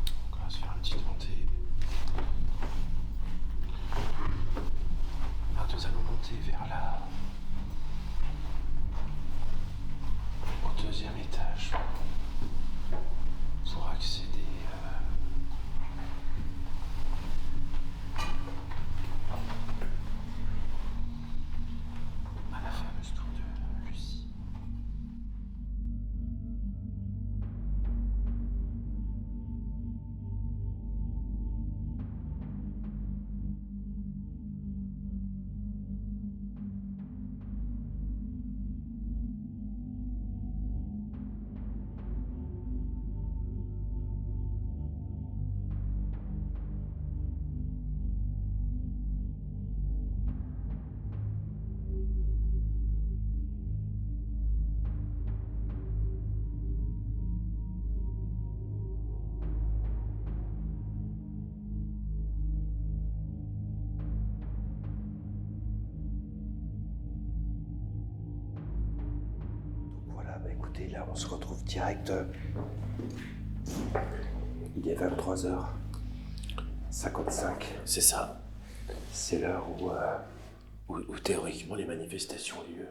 Donc, on va se faire une petite montée. Là, nous allons monter vers là. Au deuxième étage. Pour accéder à la fameuse tour de Lucie. Voilà, bah écoutez, là on se retrouve direct. Il est 23h55. C'est ça. C'est l'heure Où théoriquement les manifestations ont lieu.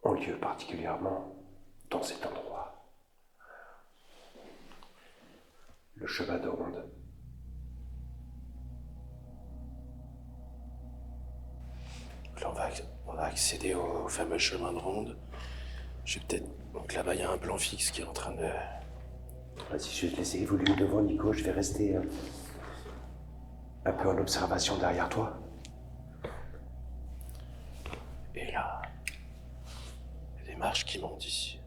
ont lieu particulièrement dans cet endroit. Le chemin de ronde. Là, on va accéder au fameux chemin de ronde. Je vais peut-être. Donc là-bas, il y a un plan fixe qui est en train de. Vas-y, je vais te laisser évoluer devant Nico, je vais rester un peu en observation derrière toi. Et là, il y a des marches qui montent ici.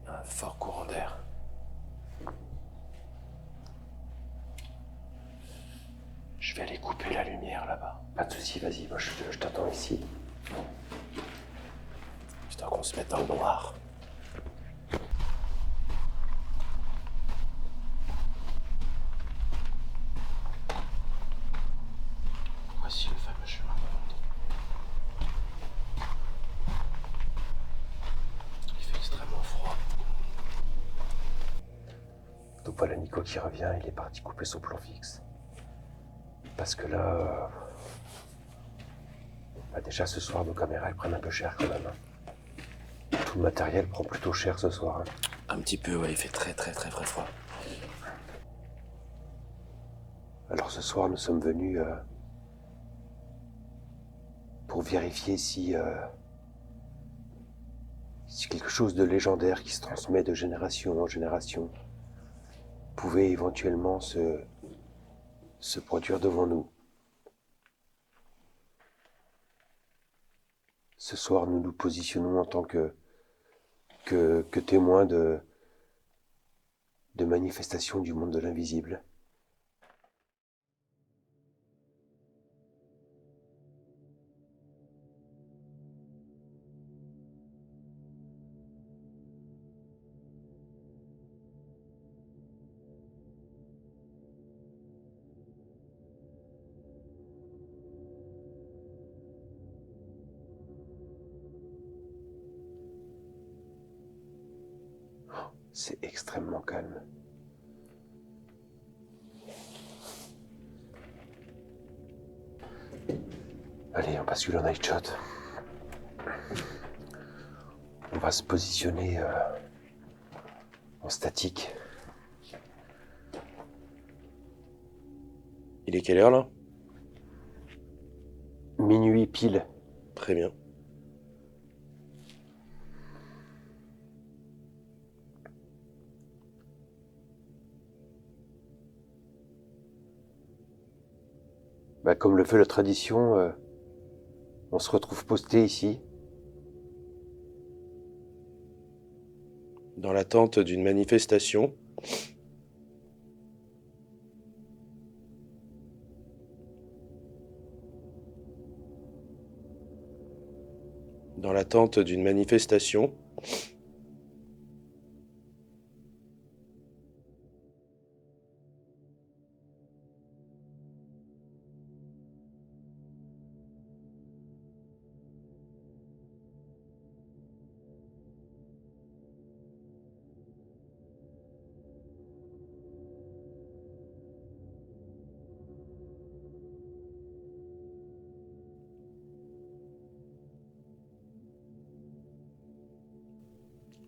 Un fort courant d'air. Je vais aller couper la lumière là-bas. Pas de soucis, vas-y, moi je t'attends ici. Histoire qu'on se mette dans le noir. Voici le fameux chemin de ronde. Il fait extrêmement froid. Donc voilà Nico qui revient, il est parti couper son plan fixe. Parce que là... déjà ce soir, nos caméras elles prennent un peu cher quand même. Tout le matériel prend plutôt cher ce soir. Un petit peu, ouais, il fait très froid. Alors ce soir, nous sommes venus pour vérifier si quelque chose de légendaire qui se transmet de génération en génération pouvait éventuellement se produire devant nous. Ce soir, nous nous positionnons en tant que témoins de manifestations du monde de l'invisible. C'est extrêmement calme. Allez, on bascule en night shot. On va se positionner en statique. Il est quelle heure là? Minuit pile. Très bien. Comme le fait la tradition, on se retrouve posté ici. Dans l'attente d'une manifestation. Dans l'attente d'une manifestation.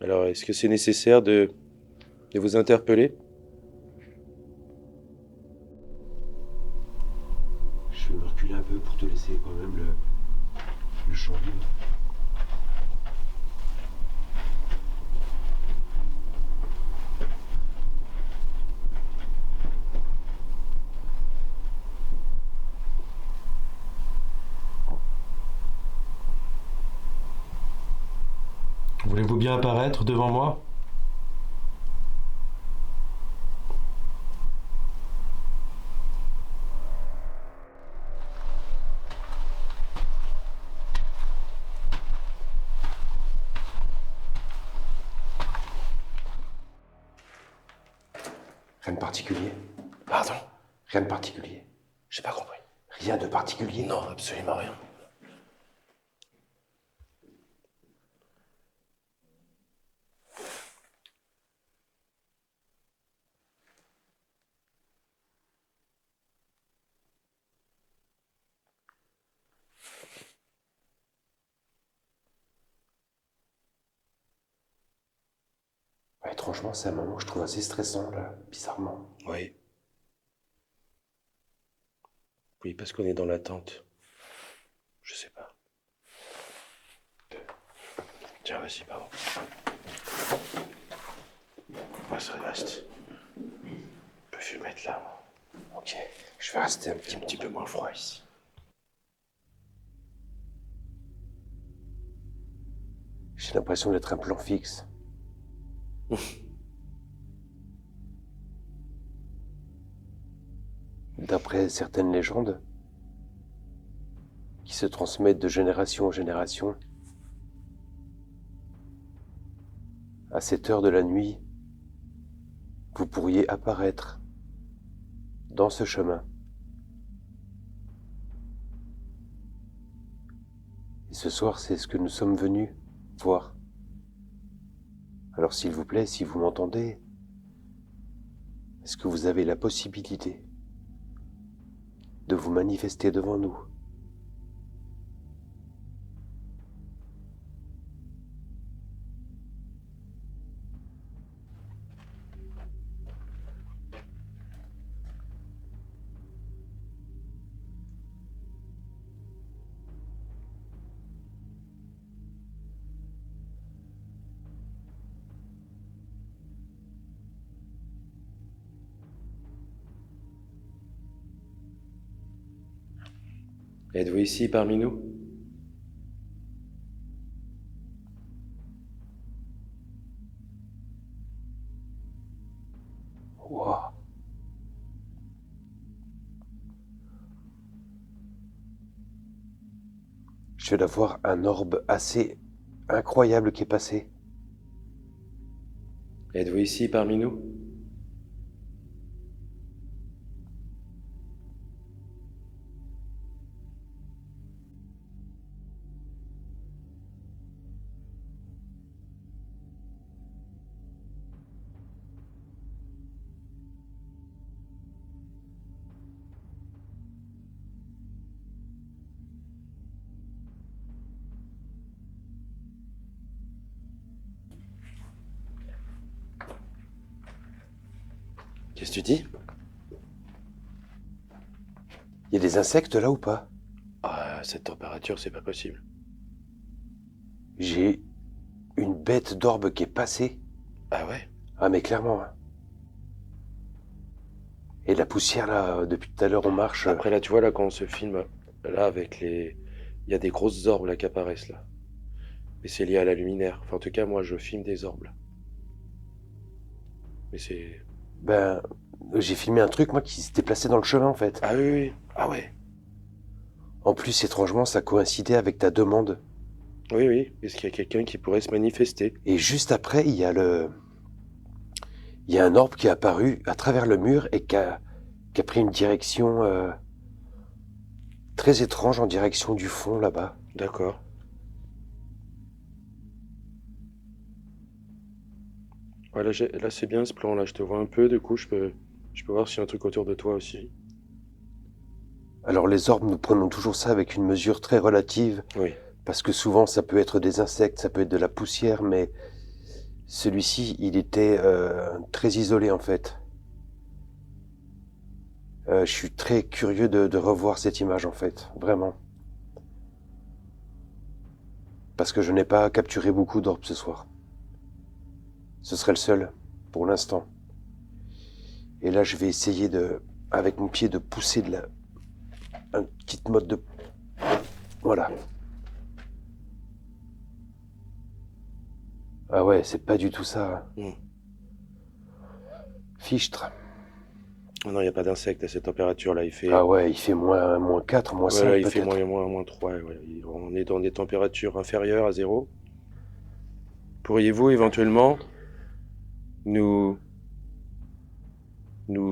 Alors, est-ce que c'est nécessaire de vous interpeller? Je vais me reculer un peu pour te laisser quand même le champ libre. Voulez-vous bien apparaître devant moi? Rien de particulier. Pardon? Rien de particulier. J'ai pas compris. Rien de particulier. Non, absolument rien. Étrangement, c'est un moment que je trouve assez stressant, là, bizarrement. Oui. Oui, parce qu'on est dans l'attente. Je sais pas. Tiens, vas-y, pardon. Ouais, ça reste. Je peux mettre là, moi. Ok, je vais rester un Petit peu moins froid ici. J'ai l'impression d'être un plan fixe. D'après certaines légendes, qui se transmettent de génération en génération, à cette heure de la nuit, vous pourriez apparaître dans ce chemin. Et ce soir, c'est ce que nous sommes venus voir. Alors s'il vous plaît, si vous m'entendez, Est-ce que vous avez la possibilité de vous manifester devant nous? Êtes-vous ici parmi nous? Wow. Je viens d'avoir un orbe assez incroyable qui est passé. Êtes-vous ici parmi nous? Qu'est-ce que tu dis? Il y a des insectes là ou pas? Ah, à cette température, c'est pas possible. J'ai une bête d'orbe qui est passée. Ah ouais? Ah mais clairement. Hein. Et la poussière là, depuis tout à l'heure on marche. Après là, tu vois, là, quand on se filme, là, avec les... Il y a des grosses orbes là qui apparaissent là. Mais c'est lié à la luminaire. Enfin, en tout cas, moi, je filme des orbes là. Mais c'est... Ben, j'ai filmé un truc moi qui s'était placé dans le chemin en fait. Ah oui, oui. Ah ouais. En plus, étrangement, ça coïncidait avec ta demande. Oui, oui. Est-ce qu'il y a quelqu'un qui pourrait se manifester? Et juste après, il y a un orbe qui est apparu à travers le mur et qui a pris une direction très étrange en direction du fond là-bas. D'accord. Ouais, là, c'est bien ce plan là. Je te vois un peu, du coup, je peux voir s'il y a un truc autour de toi aussi. Alors les orbes, nous prenons toujours ça avec une mesure très relative, Oui. parce que souvent ça peut être des insectes, ça peut être de la poussière, mais celui-ci, il était très isolé en fait. Je suis très curieux de revoir cette image en fait, vraiment. Parce que je n'ai pas capturé beaucoup d'orbes ce soir. Ce serait le seul, pour l'instant. Et là, je vais essayer avec mon pied, de pousser un petit mode de... Voilà. Ah ouais, c'est pas du tout ça. Hein. Fichtre. Non, il n'y a pas d'insectes à cette température là. Il fait... Ah ouais, il fait moins 4, moins 5 Ouais, il peut-être. fait moins 3. Ouais. On est dans des températures inférieures à 0. Pourriez-vous éventuellement nous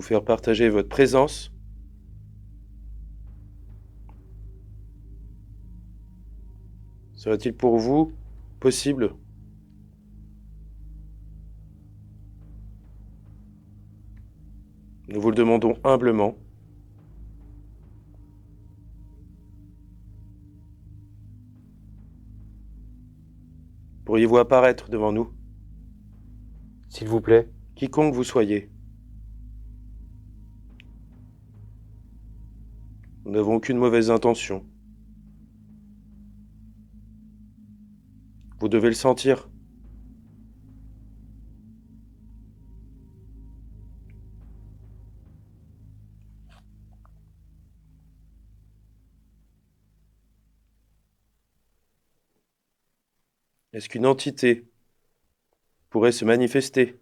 faire partager votre présence? Serait-il pour vous possible? Nous vous le demandons humblement. Pourriez-vous apparaître devant nous? S'il vous plaît. Quiconque vous soyez. Nous n'avons aucune mauvaise intention. Vous devez le sentir. Est-ce qu'une entité pourrait se manifester?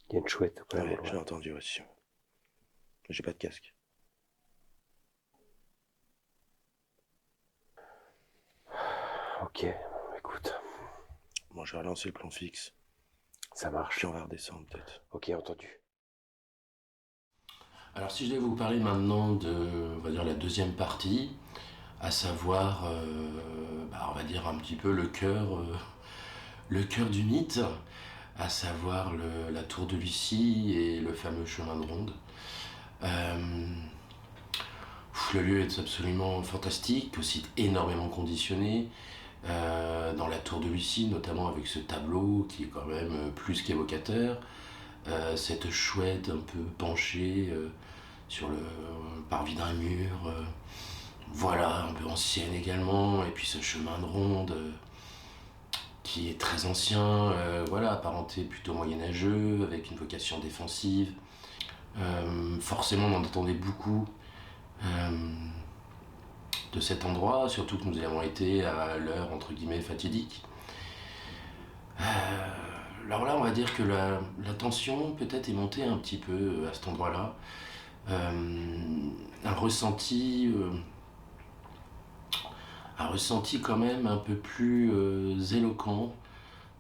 Il y a une chouette. Quand même, Ouais, au loin. j'ai entendu aussi. J'ai pas de casque. Ok, écoute, Bon, je vais relancer le plan fixe. ça marche. Puis on va redescendre peut-être. Ok, entendu. Alors si je vais vous parler maintenant de, on va dire, la deuxième partie, à savoir, on va dire un petit peu le cœur le cœur du mythe, à savoir la tour de Lucie et le fameux chemin de ronde. Le lieu est absolument fantastique, aussi énormément conditionné. Dans la tour de Lucie, notamment avec ce tableau qui est quand même plus qu'évocateur. Cette chouette un peu penchée sur le parvis d'un mur, voilà, un peu ancienne également, et puis ce chemin de ronde qui est très ancien, voilà, apparenté plutôt moyenâgeux, avec une vocation défensive. Forcément, on en attendait beaucoup de cet endroit, surtout que nous avons été à l'heure entre guillemets fatidique. Alors là, on va dire que la tension peut-être est montée un petit peu à cet endroit-là. Un ressenti quand même un peu plus éloquent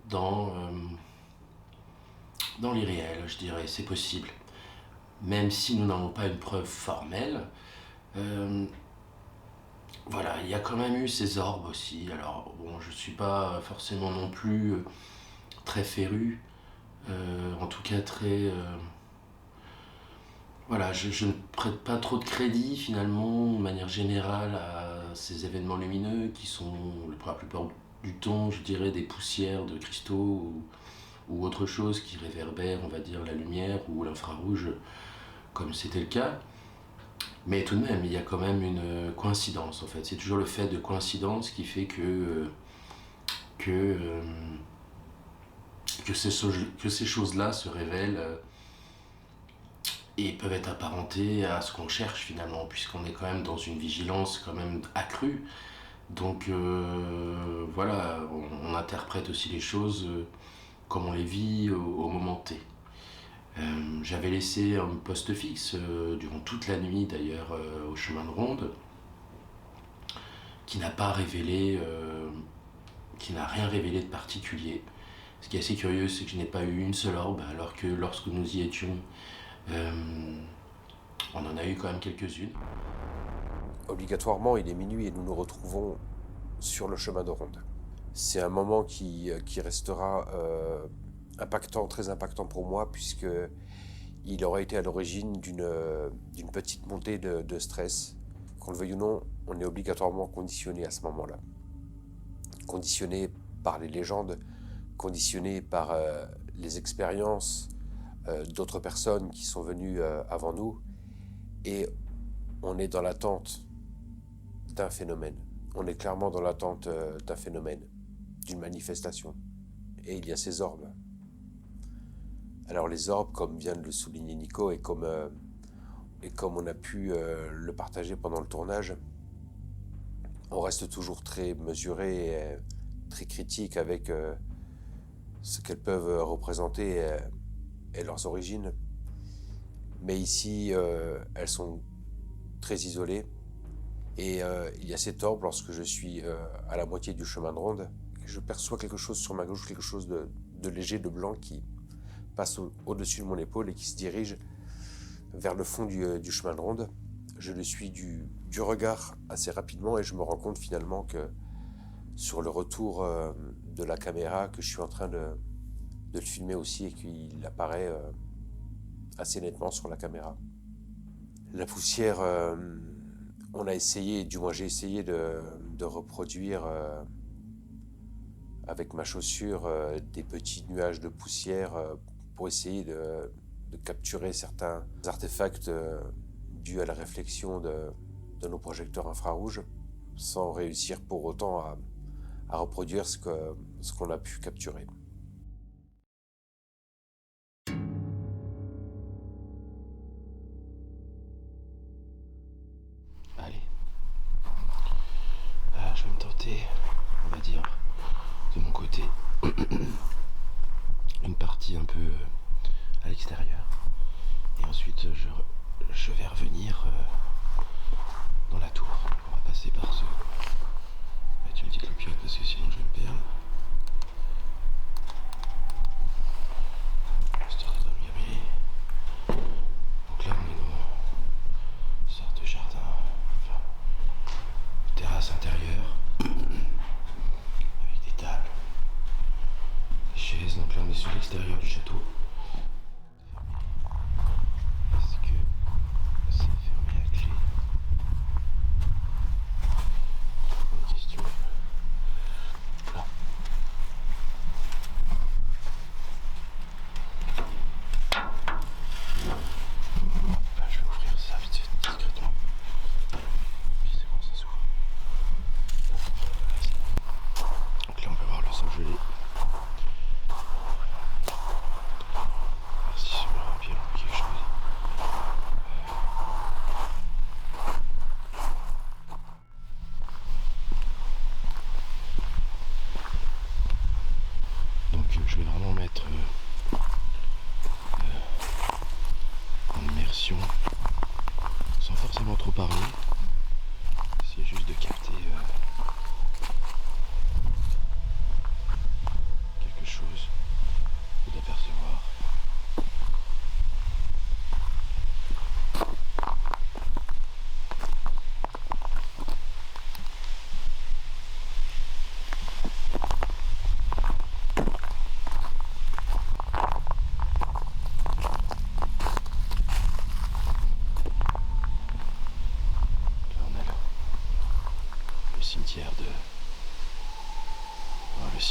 dans l'irréel, je dirais, c'est possible. Même si nous n'avons pas une preuve formelle, voilà, il y a quand même eu ces orbes aussi. Alors bon, je suis pas forcément non plus très féru, en tout cas très... voilà, je ne prête pas trop de crédit finalement, de manière générale, à ces événements lumineux qui sont, pour la plupart du temps, je dirais, des poussières de cristaux ou autre chose qui réverbère, on va dire, la lumière ou l'infrarouge, comme c'était le cas. Mais tout de même, il y a quand même une coïncidence en fait. C'est toujours le fait de coïncidence qui fait que ces choses-là se révèlent et peuvent être apparentées à ce qu'on cherche finalement, puisqu'on est quand même dans une vigilance quand même accrue. Donc voilà, on interprète aussi les choses comme on les vit au moment T. J'avais laissé un poste fixe durant toute la nuit d'ailleurs au chemin de ronde, qui n'a rien révélé de particulier. Ce qui est assez curieux, c'est que je n'ai pas eu une seule orbe, alors que lorsque nous y étions, on en a eu quand même quelques-unes. Obligatoirement, il est minuit et nous nous retrouvons sur le chemin de ronde. C'est un moment qui restera impactant, très impactant pour moi, puisque il aurait été à l'origine d'une petite montée de stress. Qu'on le veuille ou non, on est obligatoirement conditionné à ce moment-là. Conditionné par les légendes, conditionné par les expériences d'autres personnes qui sont venues avant nous, et on est dans l'attente d'un phénomène. On est clairement dans l'attente d'un phénomène, d'une manifestation. Et il y a ces orbes. Alors les orbes, comme vient de le souligner Nico, et comme on a pu le partager pendant le tournage, on reste toujours très mesuré et très critique avec ce qu'elles peuvent représenter et leurs origines. Mais ici, elles sont très isolées. Et il y a cet orbe lorsque je suis à la moitié du chemin de ronde. Et je perçois quelque chose sur ma gauche, quelque chose de léger, de blanc qui passe au-dessus de mon épaule et qui se dirige vers le fond du chemin de ronde. Je le suis du regard assez rapidement et je me rends compte finalement que sur le retour de la caméra, que je suis en train de le filmer aussi et qu'il apparaît assez nettement sur la caméra. La poussière, on a essayé, du moins j'ai essayé de reproduire avec ma chaussure des petits nuages de poussière pour essayer de capturer certains artefacts dus à la réflexion de nos projecteurs infrarouges, sans réussir pour autant à reproduire ce qu'on a pu capturer. Allez. Je vais me tenter, on va dire, de mon côté, une partie un peu à l'extérieur. Et ensuite, je vais revenir dans la tour. On va passer par ce... Je vais mettre une petite loupiote parce que sinon je vais me perdre. Histoire de dormir. Donc là, on est dans une sorte de jardin, enfin, terrasse intérieure, avec des tables,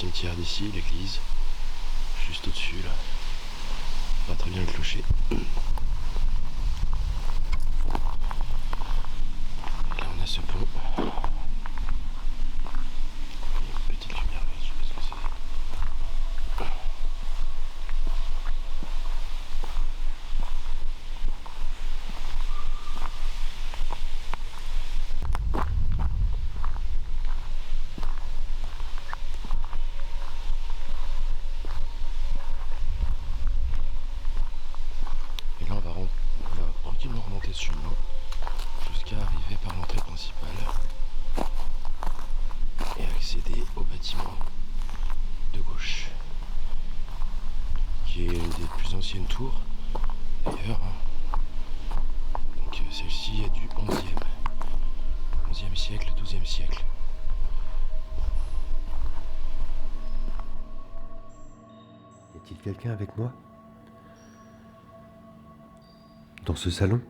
cimetière d'ici, l'église, juste au-dessus là. Pas très bien le clocher. Et là on a ce pont. Il y a une petite lumière là, je sais pas ce que c'est. Et là on va tranquillement remonter ce chemin jusqu'à arriver par l'entrée principale et accéder au bâtiment de gauche, qui est une des plus anciennes tours d'ailleurs. Donc celle-ci est du 11e siècle, 12e siècle. Y a-t-il quelqu'un avec moi? Dans ce salon?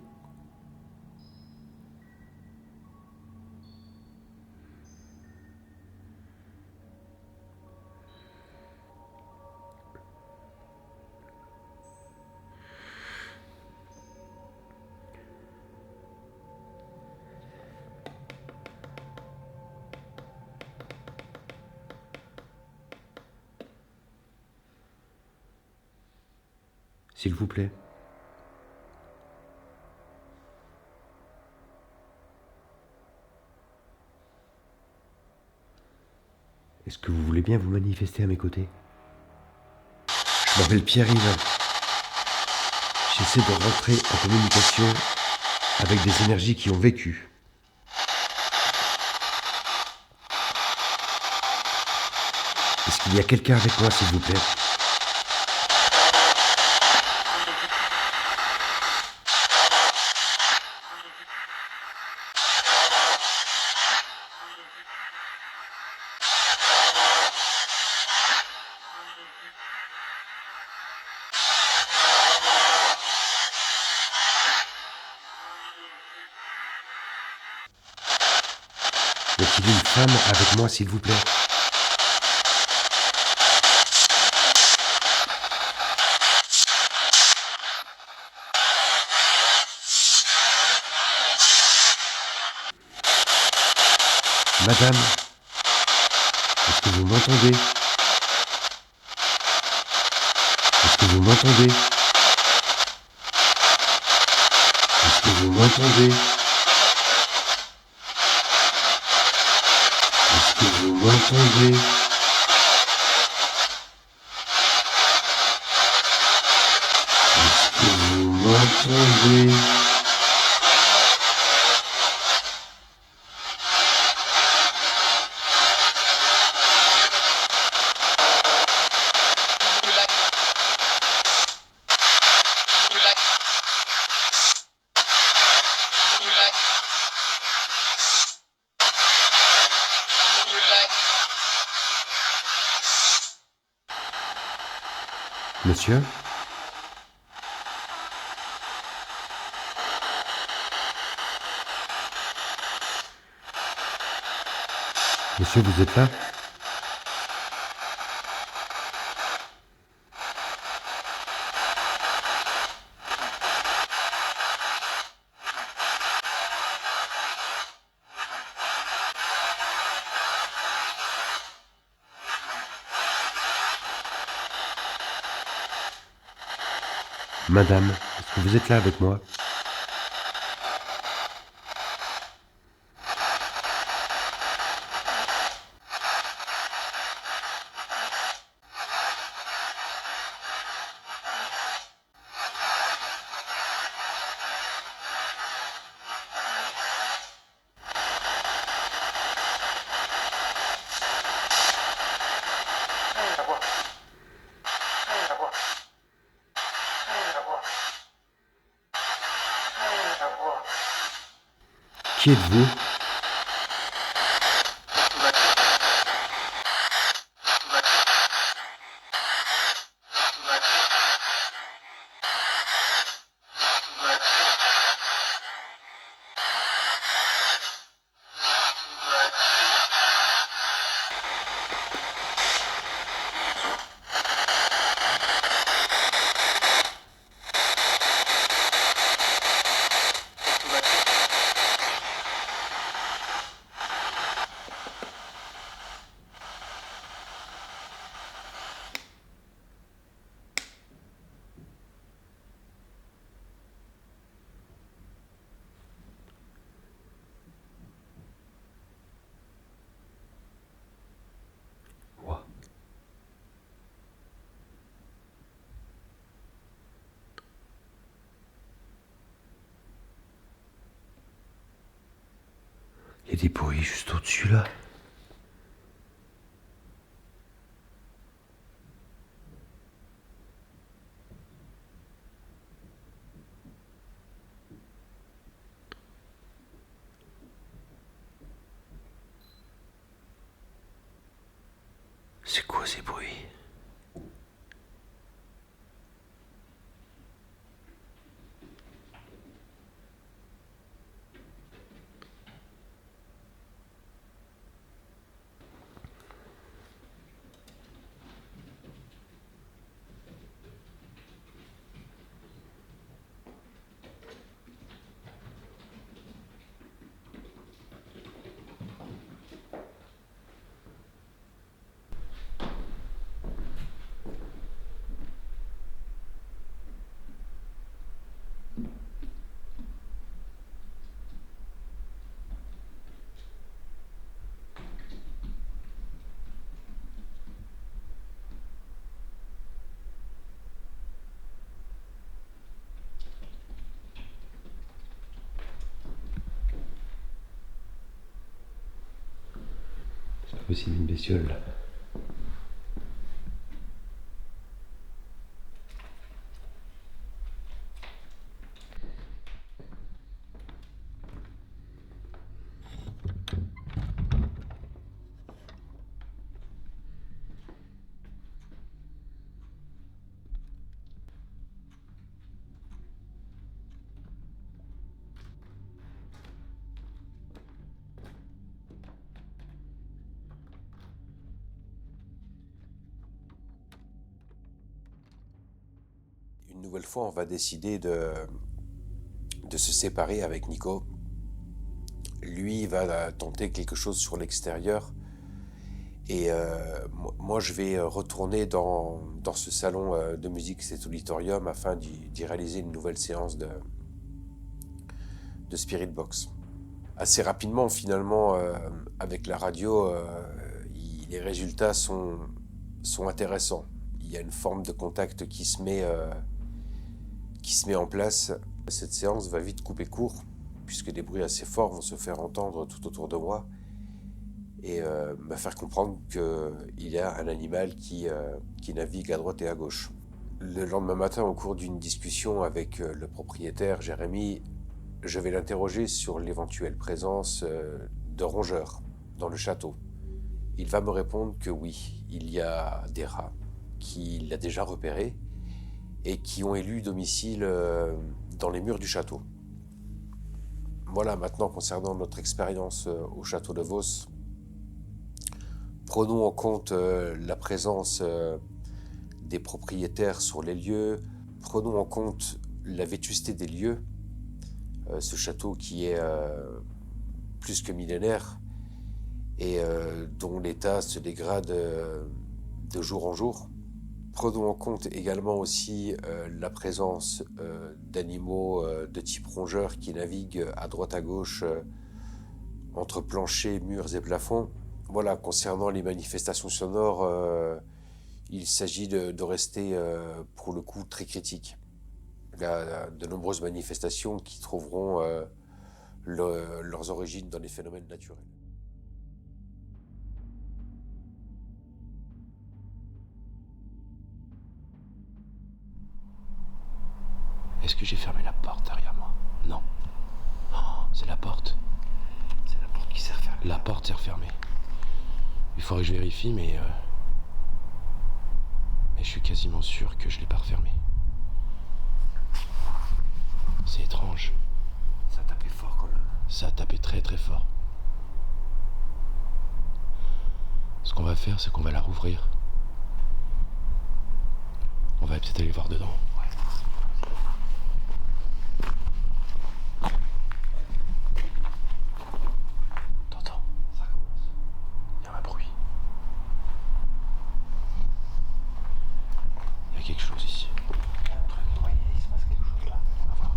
S'il vous plaît. Est-ce que vous voulez bien vous manifester à mes côtés? Je m'appelle Pierre-Yves. J'essaie de rentrer en communication avec des énergies qui ont vécu. Est-ce qu'il y a quelqu'un avec moi, s'il vous plaît? Y a-t-il une femme avec moi, s'il vous plaît? Madame, est-ce que vous m'entendez? Est-ce que vous m'entendez? Est-ce que vous m'entendez? Est-ce que vous m'entendez? Est-ce que vous m'entendez? Monsieur? Monsieur, vous êtes là? Madame, est-ce que vous êtes là avec moi? Qui êtes-vous? Il y a des bruits juste au-dessus là. C'est quoi ces bruits? C'est pas possible, une bestiole là. Une nouvelle fois, on va décider de se séparer avec Nico. Lui va tenter quelque chose sur l'extérieur. Et moi, je vais retourner dans ce salon de musique, cet auditorium, afin d'y réaliser une nouvelle séance de Spirit Box. Assez rapidement, finalement, avec la radio, les résultats sont intéressants. Il y a une forme de contact qui se met en place. Cette séance va vite couper court, puisque des bruits assez forts vont se faire entendre tout autour de moi, et me faire comprendre qu'il y a un animal qui navigue à droite et à gauche. Le lendemain matin, au cours d'une discussion avec le propriétaire, Jérémy, je vais l'interroger sur l'éventuelle présence de rongeurs dans le château. Il va me répondre que oui, il y a des rats qu'il a déjà repérés et qui ont élu domicile dans les murs du château. Voilà, maintenant, concernant notre expérience au château de Vos, prenons en compte la présence des propriétaires sur les lieux, prenons en compte la vétusté des lieux, ce château qui est plus que millénaire et dont l'état se dégrade de jour en jour. Prenons en compte également aussi la présence d'animaux de type rongeur qui naviguent à droite à gauche entre planchers, murs et plafonds. Voilà, concernant les manifestations sonores, il s'agit de rester pour le coup très critique. Il y a de nombreuses manifestations qui trouveront leurs origines dans les phénomènes naturels. Est-ce que j'ai fermé la porte derrière moi? Non. Oh, c'est la porte. C'est la porte qui s'est refermée. La porte s'est refermée. Il faudrait que je vérifie, mais je suis quasiment sûr que je l'ai pas refermée. C'est étrange. Ça a tapé fort quand même. Ça a tapé très très fort. Ce qu'on va faire, c'est qu'on va la rouvrir. On va peut-être aller voir dedans. T'entends? Ça commence. Il y a un bruit. Il y a quelque chose ici. Il y a un truc, ouais, il se passe quelque chose là. On va voir.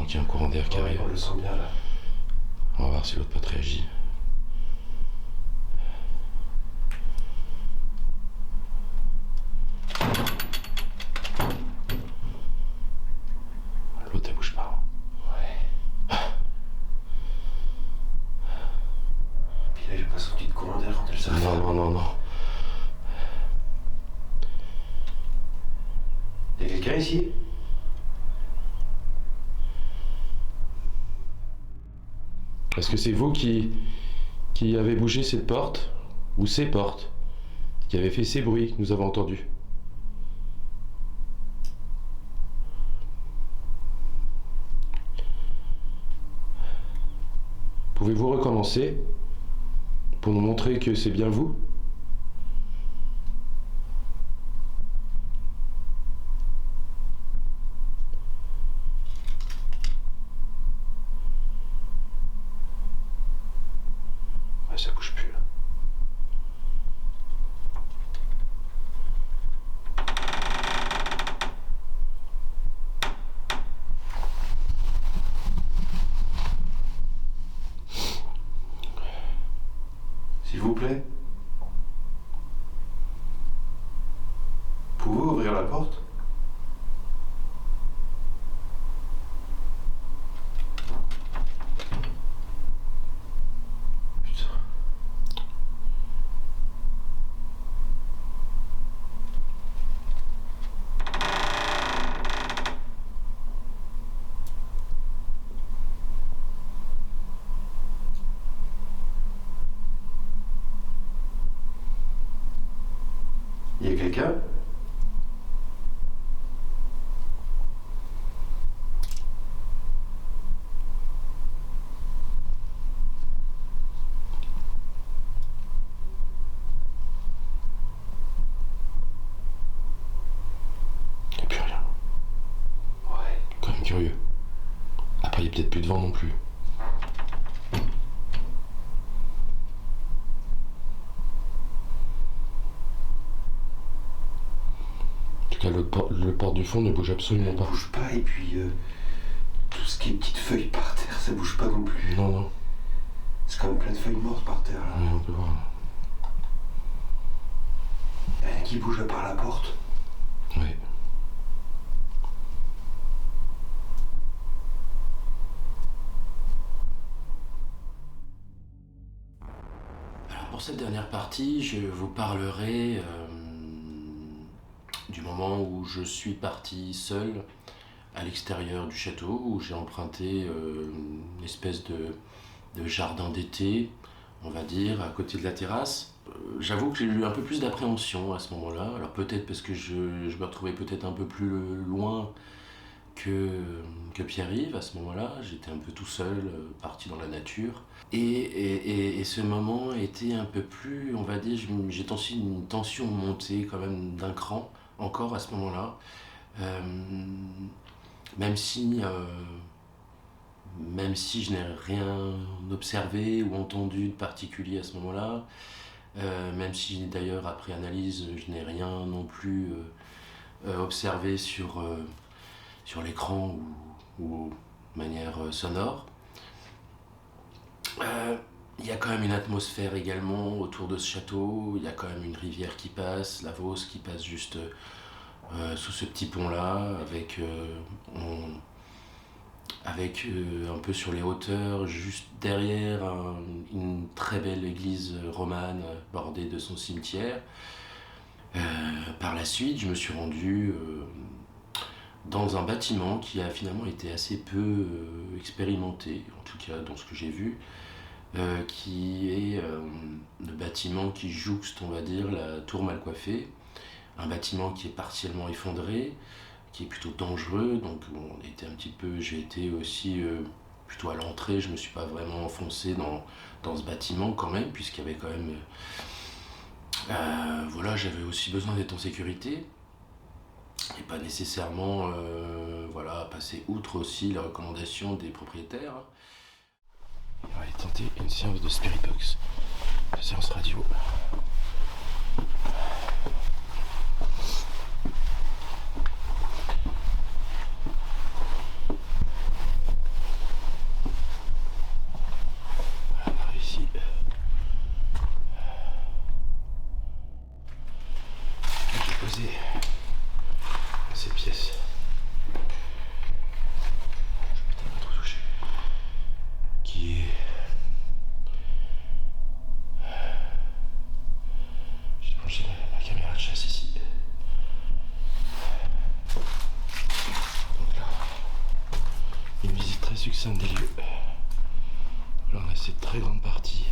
qu'il y a un courant d'air qui arrive. On le sent bien là. On va voir si l'autre pote réagit. L'autre, elle bouge pas. Ouais. Puis là, j'ai pas senti de courant d'air quand elle s'est Non. Y'a quelqu'un ici? Est-ce que c'est vous qui avez bougé cette porte, ou ces portes, qui avez fait ces bruits que nous avons entendus? Pouvez-vous recommencer pour nous montrer que c'est bien vous? Ouais, ça bouge plus là. S'il vous plaît. Pouvez-vous ouvrir la porte? Putain. Il y a quelqu'un? Il n'y a plus rien. Ouais. Quand même curieux. Après, il n'y a peut-être plus de vent non plus. En tout cas, le porte du fond ne bouge absolument Elle pas. bouge pas et puis tout ce qui est petites feuilles par terre, ça bouge pas non plus. Non. C'est quand même plein de feuilles mortes par terre là. Ouais, on peut voir. Y'a rien qui bouge à part la porte. Ouais. Alors pour cette dernière partie, je vous parlerai du moment où je suis parti seul à l'extérieur du château, où j'ai emprunté une espèce de jardin d'été, on va dire, à côté de la terrasse. J'avoue que j'ai eu un peu plus d'appréhension à ce moment-là. Alors peut-être parce que je me retrouvais peut-être un peu plus loin que Pierre-Yves à ce moment-là. J'étais un peu tout seul, parti dans la nature. Et ce moment était un peu plus, on va dire, j'ai senti une tension monter quand même d'un cran encore à ce moment-là. Même si je n'ai rien observé ou entendu de particulier à ce moment-là, même si d'ailleurs après analyse je n'ai rien non plus observé sur l'écran ou de manière sonore, il y a quand même une atmosphère également autour de ce château. Il y a quand même une rivière qui passe, la Vausse qui passe juste sous ce petit pont-là, avec un peu sur les hauteurs, juste derrière une très belle église romane bordée de son cimetière. Par la suite, je me suis rendu dans un bâtiment qui a finalement été assez peu expérimenté, en tout cas dans ce que j'ai vu, qui est le bâtiment qui jouxte, on va dire, la tour mal coiffée, un bâtiment qui est partiellement effondré, qui est plutôt dangereux. Donc bon, j'ai été aussi plutôt à l'entrée, je me suis pas vraiment enfoncé dans ce bâtiment quand même, puisqu'il y avait quand même voilà, j'avais aussi besoin d'être en sécurité et pas nécessairement passer outre aussi les recommandations des propriétaires. On va aller tenter une séance de Spirit Box, une séance radio. donne des lieux. Là, on a cette très grande partie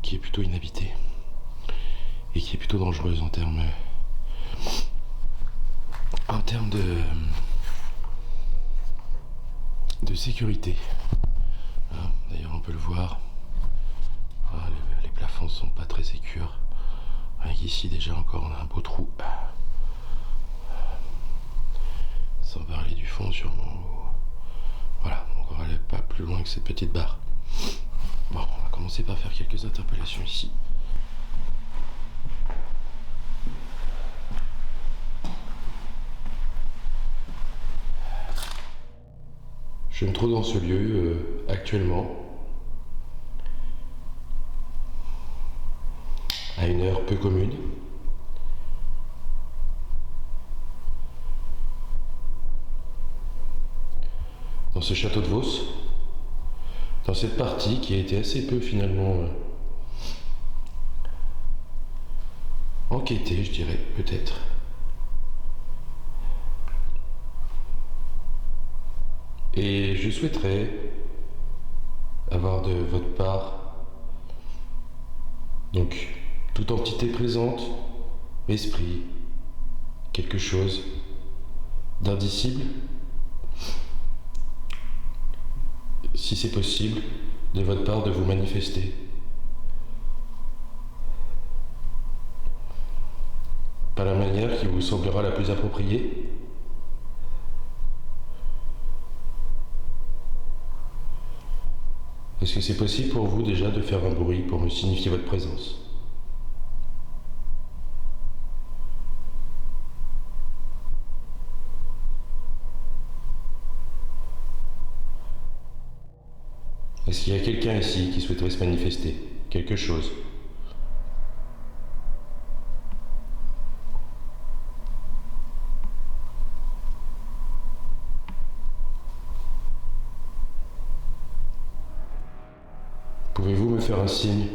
qui est plutôt inhabitée et qui est plutôt dangereuse en termes de sécurité. Hein, d'ailleurs, on peut le voir. Ah, les plafonds sont pas très sécures. Avec ici déjà encore on a un beau trou. Sans parler du fond sûrement. Voilà, donc on va aller pas plus loin que cette petite barre. Bon, on va commencer par faire quelques interpellations ici. Je me trouve dans ce lieu actuellement à une heure peu commune. Dans ce château de Vos, dans cette partie qui a été assez peu finalement enquêtée, je dirais, peut-être. Et je souhaiterais avoir de votre part, donc, toute entité présente, esprit, quelque chose d'indicible, si c'est possible, de votre part de vous manifester. Par la manière qui vous semblera la plus appropriée. Est-ce que c'est possible pour vous déjà de faire un bruit pour me signifier votre présence ? Est-ce qu'il y a quelqu'un ici qui souhaiterait se manifester ? Quelque chose ? Pouvez-vous me faire un signe ?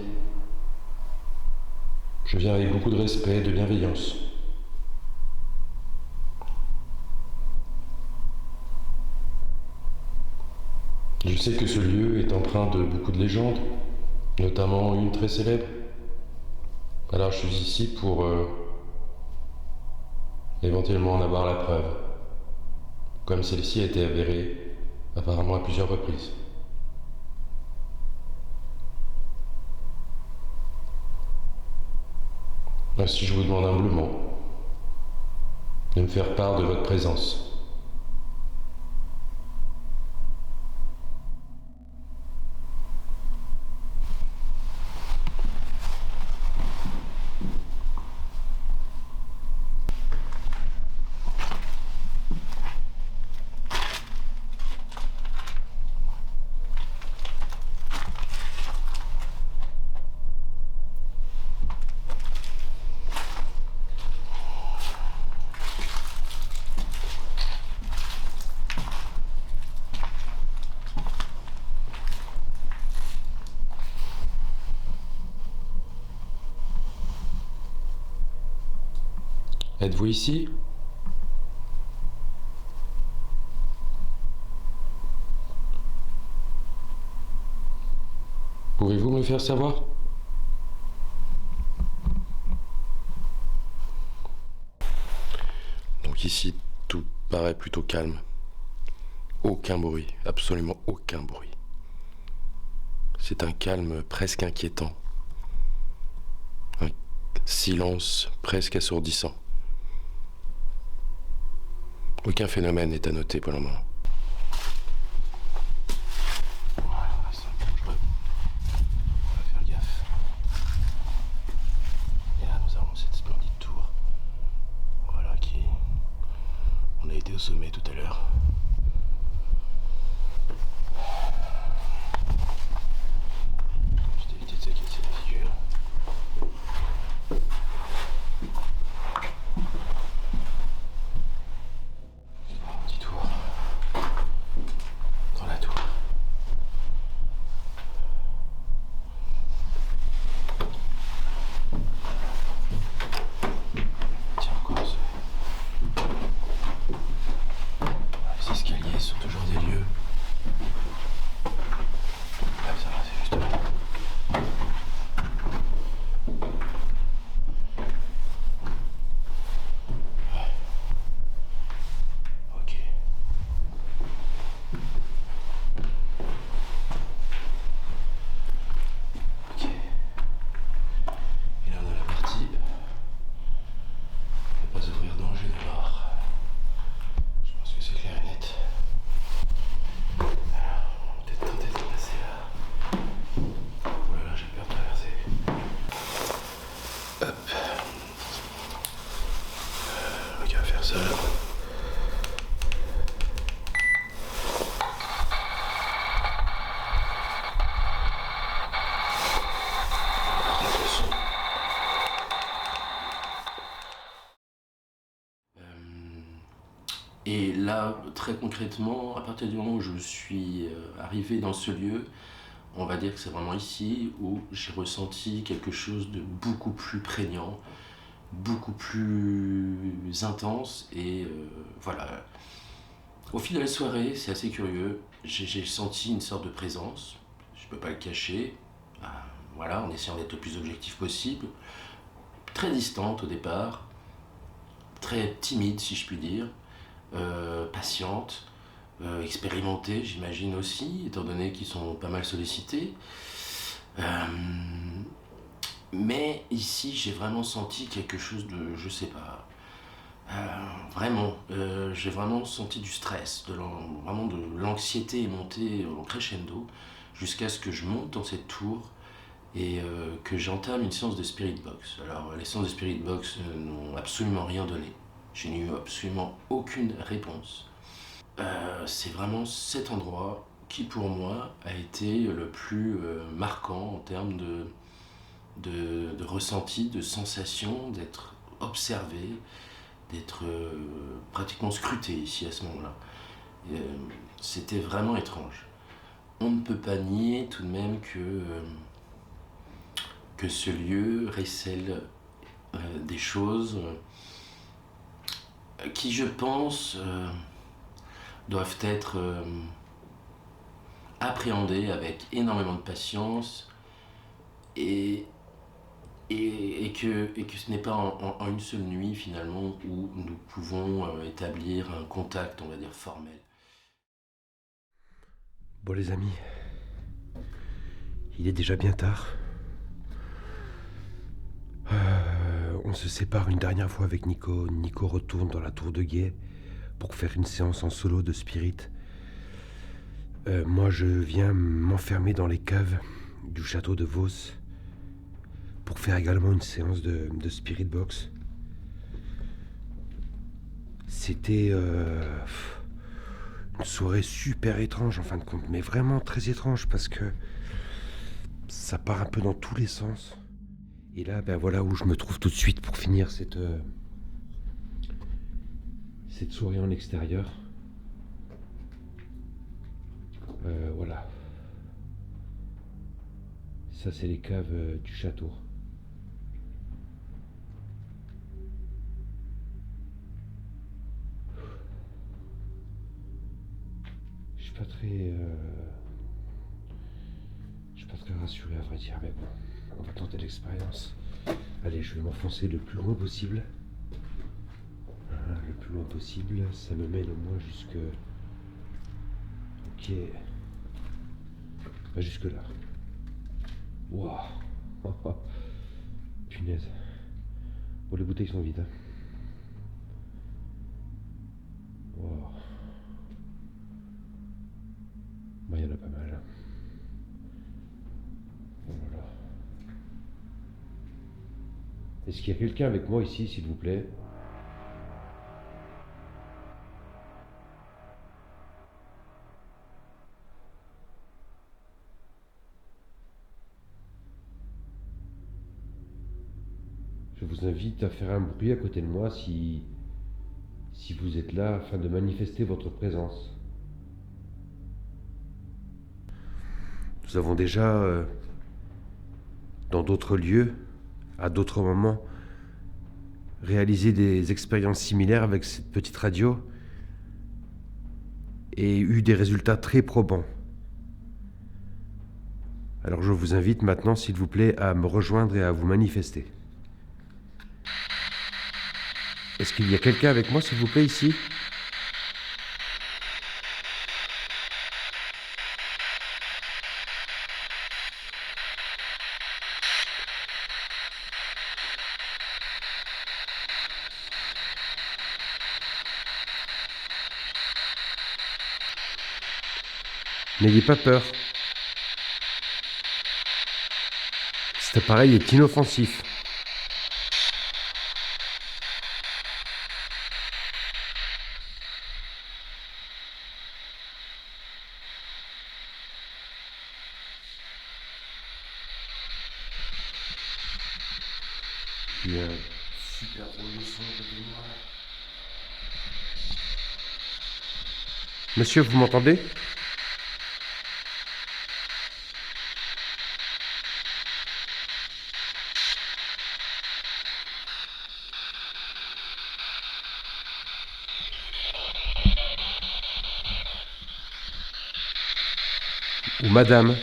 Je viens avec beaucoup de respect et de bienveillance. Je sais que ce lieu est empreint de beaucoup de légendes, notamment une très célèbre. Alors je suis ici pour éventuellement en avoir la preuve, comme celle-ci a été avérée apparemment à plusieurs reprises. Ainsi je vous demande humblement de me faire part de votre présence. Êtes-vous ici ? Pouvez-vous me le faire savoir ? Donc ici, tout paraît plutôt calme. Aucun bruit, absolument aucun bruit. C'est un calme presque inquiétant. Un silence presque assourdissant. Aucun phénomène n'est à noter pour le moment. Voilà, c'est dangereux. On va faire gaffe. Et là, nous avons cette splendide tour. Voilà, qui... On a été au sommet tout à l'heure. Juste éviter de se casser la figure. Petit tour. Dans la tour. Tiens, encore ce... Et là, très concrètement, à partir du moment où je suis arrivé dans ce lieu, on va dire que c'est vraiment ici où j'ai ressenti quelque chose de beaucoup plus prégnant, beaucoup plus intense. Et voilà. Au fil de la soirée, c'est assez curieux, j'ai senti une sorte de présence, je peux pas le cacher, voilà, en essayant d'être le plus objectif possible, très distante au départ, très timide si je puis dire, patiente, expérimentée j'imagine aussi, étant donné qu'ils sont pas mal sollicités. Mais ici j'ai vraiment senti quelque chose de, je sais pas, vraiment, j'ai vraiment senti du stress, vraiment de l'anxiété est montée au crescendo jusqu'à ce que je monte dans cette tour et que j'entame une séance de spirit box. Alors les séances de spirit box n'ont absolument rien donné. Je n'ai eu absolument aucune réponse. C'est vraiment cet endroit qui pour moi a été le plus marquant en termes de ressenti, de sensation, d'être observé, d'être pratiquement scruté ici à ce moment-là. C'était vraiment étrange. On ne peut pas nier tout de même que ce lieu récèle des choses qui, je pense, doivent être appréhendées avec énormément de patience et que ce n'est pas en une seule nuit finalement où nous pouvons établir un contact, on va dire, formel. Bon les amis, il est déjà bien tard. On se sépare une dernière fois avec Nico. Nico retourne dans la tour de guet pour faire une séance en solo de spirit. Moi je viens m'enfermer dans les caves du château de Vos pour faire également une séance de spirit box. C'était une soirée super étrange en fin de compte, mais vraiment très étrange parce que ça part un peu dans tous les sens. Et là, ben voilà où je me trouve tout de suite pour finir cette soirée en extérieur. Voilà. Ça, c'est les caves du château. Je suis pas très rassuré à vrai dire, mais bon, on va tenter l'expérience. Allez, je vais m'enfoncer le plus loin possible. Voilà, le plus loin possible, ça me mène au moins jusque... Ok. Pas jusque là. Waouh. Punaise. Bon, les bouteilles sont vides. Hein. Waouh. Bah, il y en a pas mal. Hein. Oh là là. Est-ce qu'il y a quelqu'un avec moi ici, s'il vous plaît? Je vous invite à faire un bruit à côté de moi si vous êtes là afin de manifester votre présence. Nous avons déjà, dans d'autres lieux, à d'autres moments, réalisé des expériences similaires avec cette petite radio et eu des résultats très probants. Alors je vous invite maintenant, s'il vous plaît, à me rejoindre et à vous manifester. Est-ce qu'il y a quelqu'un avec moi, s'il vous plaît, ici ? N'ayez pas peur. Cet appareil est inoffensif. Il y a un super gros son à côté de moi. Monsieur, vous m'entendez? Ou madame?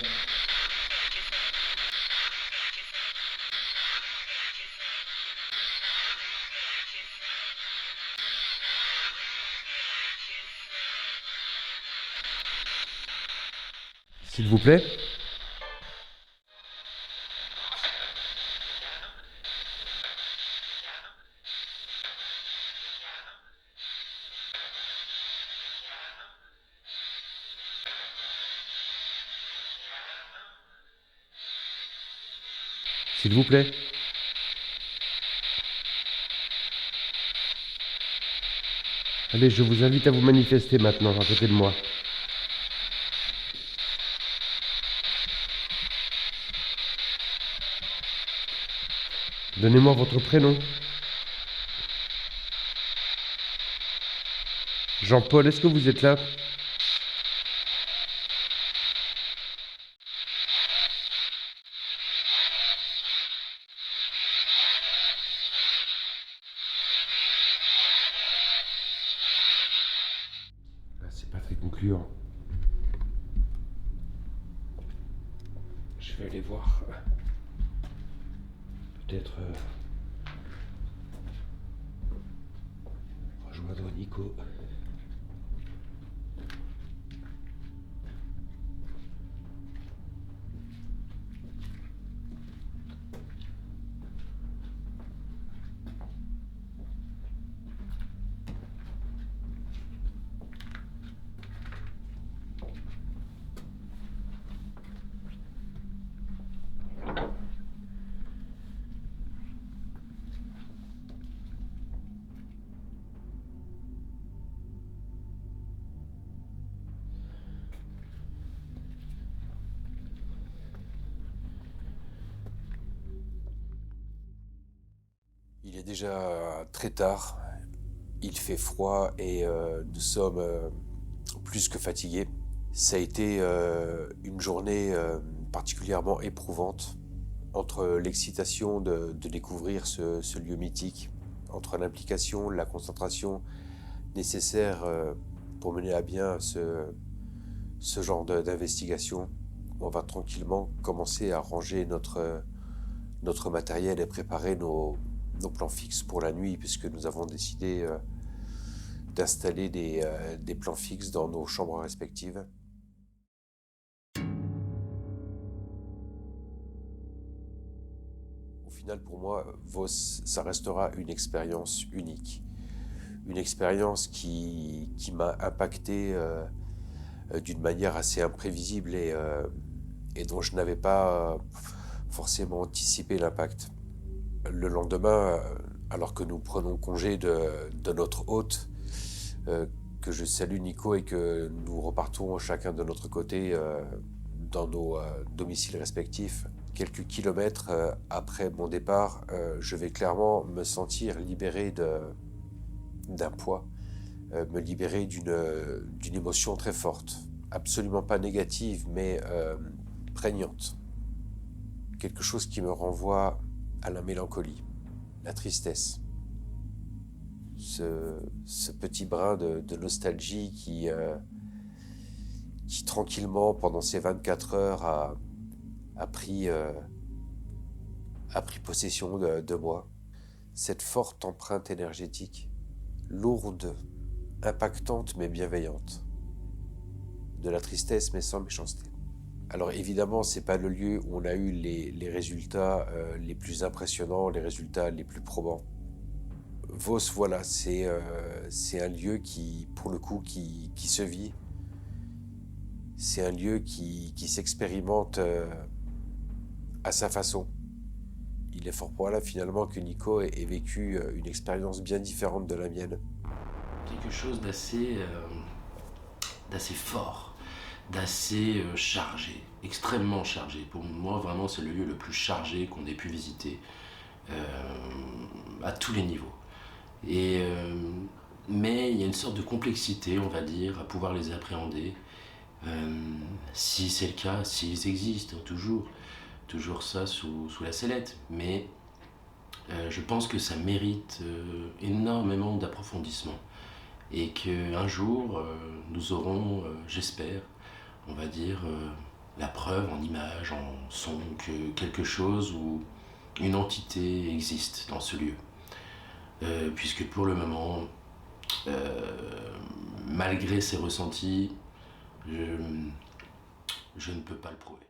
S'il vous plaît? S'il vous plaît? Allez, je vous invite à vous manifester maintenant, à côté de moi. Donnez-moi votre prénom. Jean-Paul, est-ce que vous êtes là? Là, c'est pas très concluant. Je vais aller voir. Peut-être rejoindre Nico. Il est déjà très tard, il fait froid et nous sommes plus que fatigués. Ça a été une journée particulièrement éprouvante entre l'excitation de découvrir ce lieu mythique, entre l'implication, la concentration nécessaire pour mener à bien ce genre d'investigation. On va tranquillement commencer à ranger notre matériel et préparer nos plans fixes pour la nuit, puisque nous avons décidé d'installer des plans fixes dans nos chambres respectives. Au final, pour moi, Vos, ça restera une expérience unique. Une expérience qui m'a impacté d'une manière assez imprévisible et dont je n'avais pas forcément anticipé l'impact. Le lendemain, alors que nous prenons congé de notre hôte, que je salue Nico et que nous repartons chacun de notre côté dans nos domiciles respectifs, quelques kilomètres après mon départ, je vais clairement me sentir libéré d'un poids, me libérer d'une émotion très forte, absolument pas négative, mais prégnante. Quelque chose qui me renvoie à la mélancolie, la tristesse. Ce petit brin de nostalgie qui tranquillement, pendant ces 24 heures, a pris possession de moi. Cette forte empreinte énergétique, lourde, impactante mais bienveillante. De la tristesse mais sans méchanceté. Alors évidemment, c'est pas le lieu où on a eu les résultats les plus impressionnants, les résultats les plus probants. Vos, voilà, c'est un lieu qui, pour le coup, qui se vit. C'est un lieu qui s'expérimente à sa façon. Il est fort probable finalement que Nico ait vécu une expérience bien différente de la mienne. Quelque chose d'assez fort, d'assez chargé, extrêmement chargé. Pour moi, vraiment, c'est le lieu le plus chargé qu'on ait pu visiter à tous les niveaux. Et mais il y a une sorte de complexité, on va dire, à pouvoir les appréhender. Si c'est le cas, s'ils existent, hein, toujours ça sous la sellette. Mais je pense que ça mérite énormément d'approfondissement. Et qu'un jour, nous aurons, j'espère, on va dire, la preuve en image, en son, que quelque chose ou une entité existe dans ce lieu. Puisque pour le moment, malgré ces ressentis, je ne peux pas le prouver.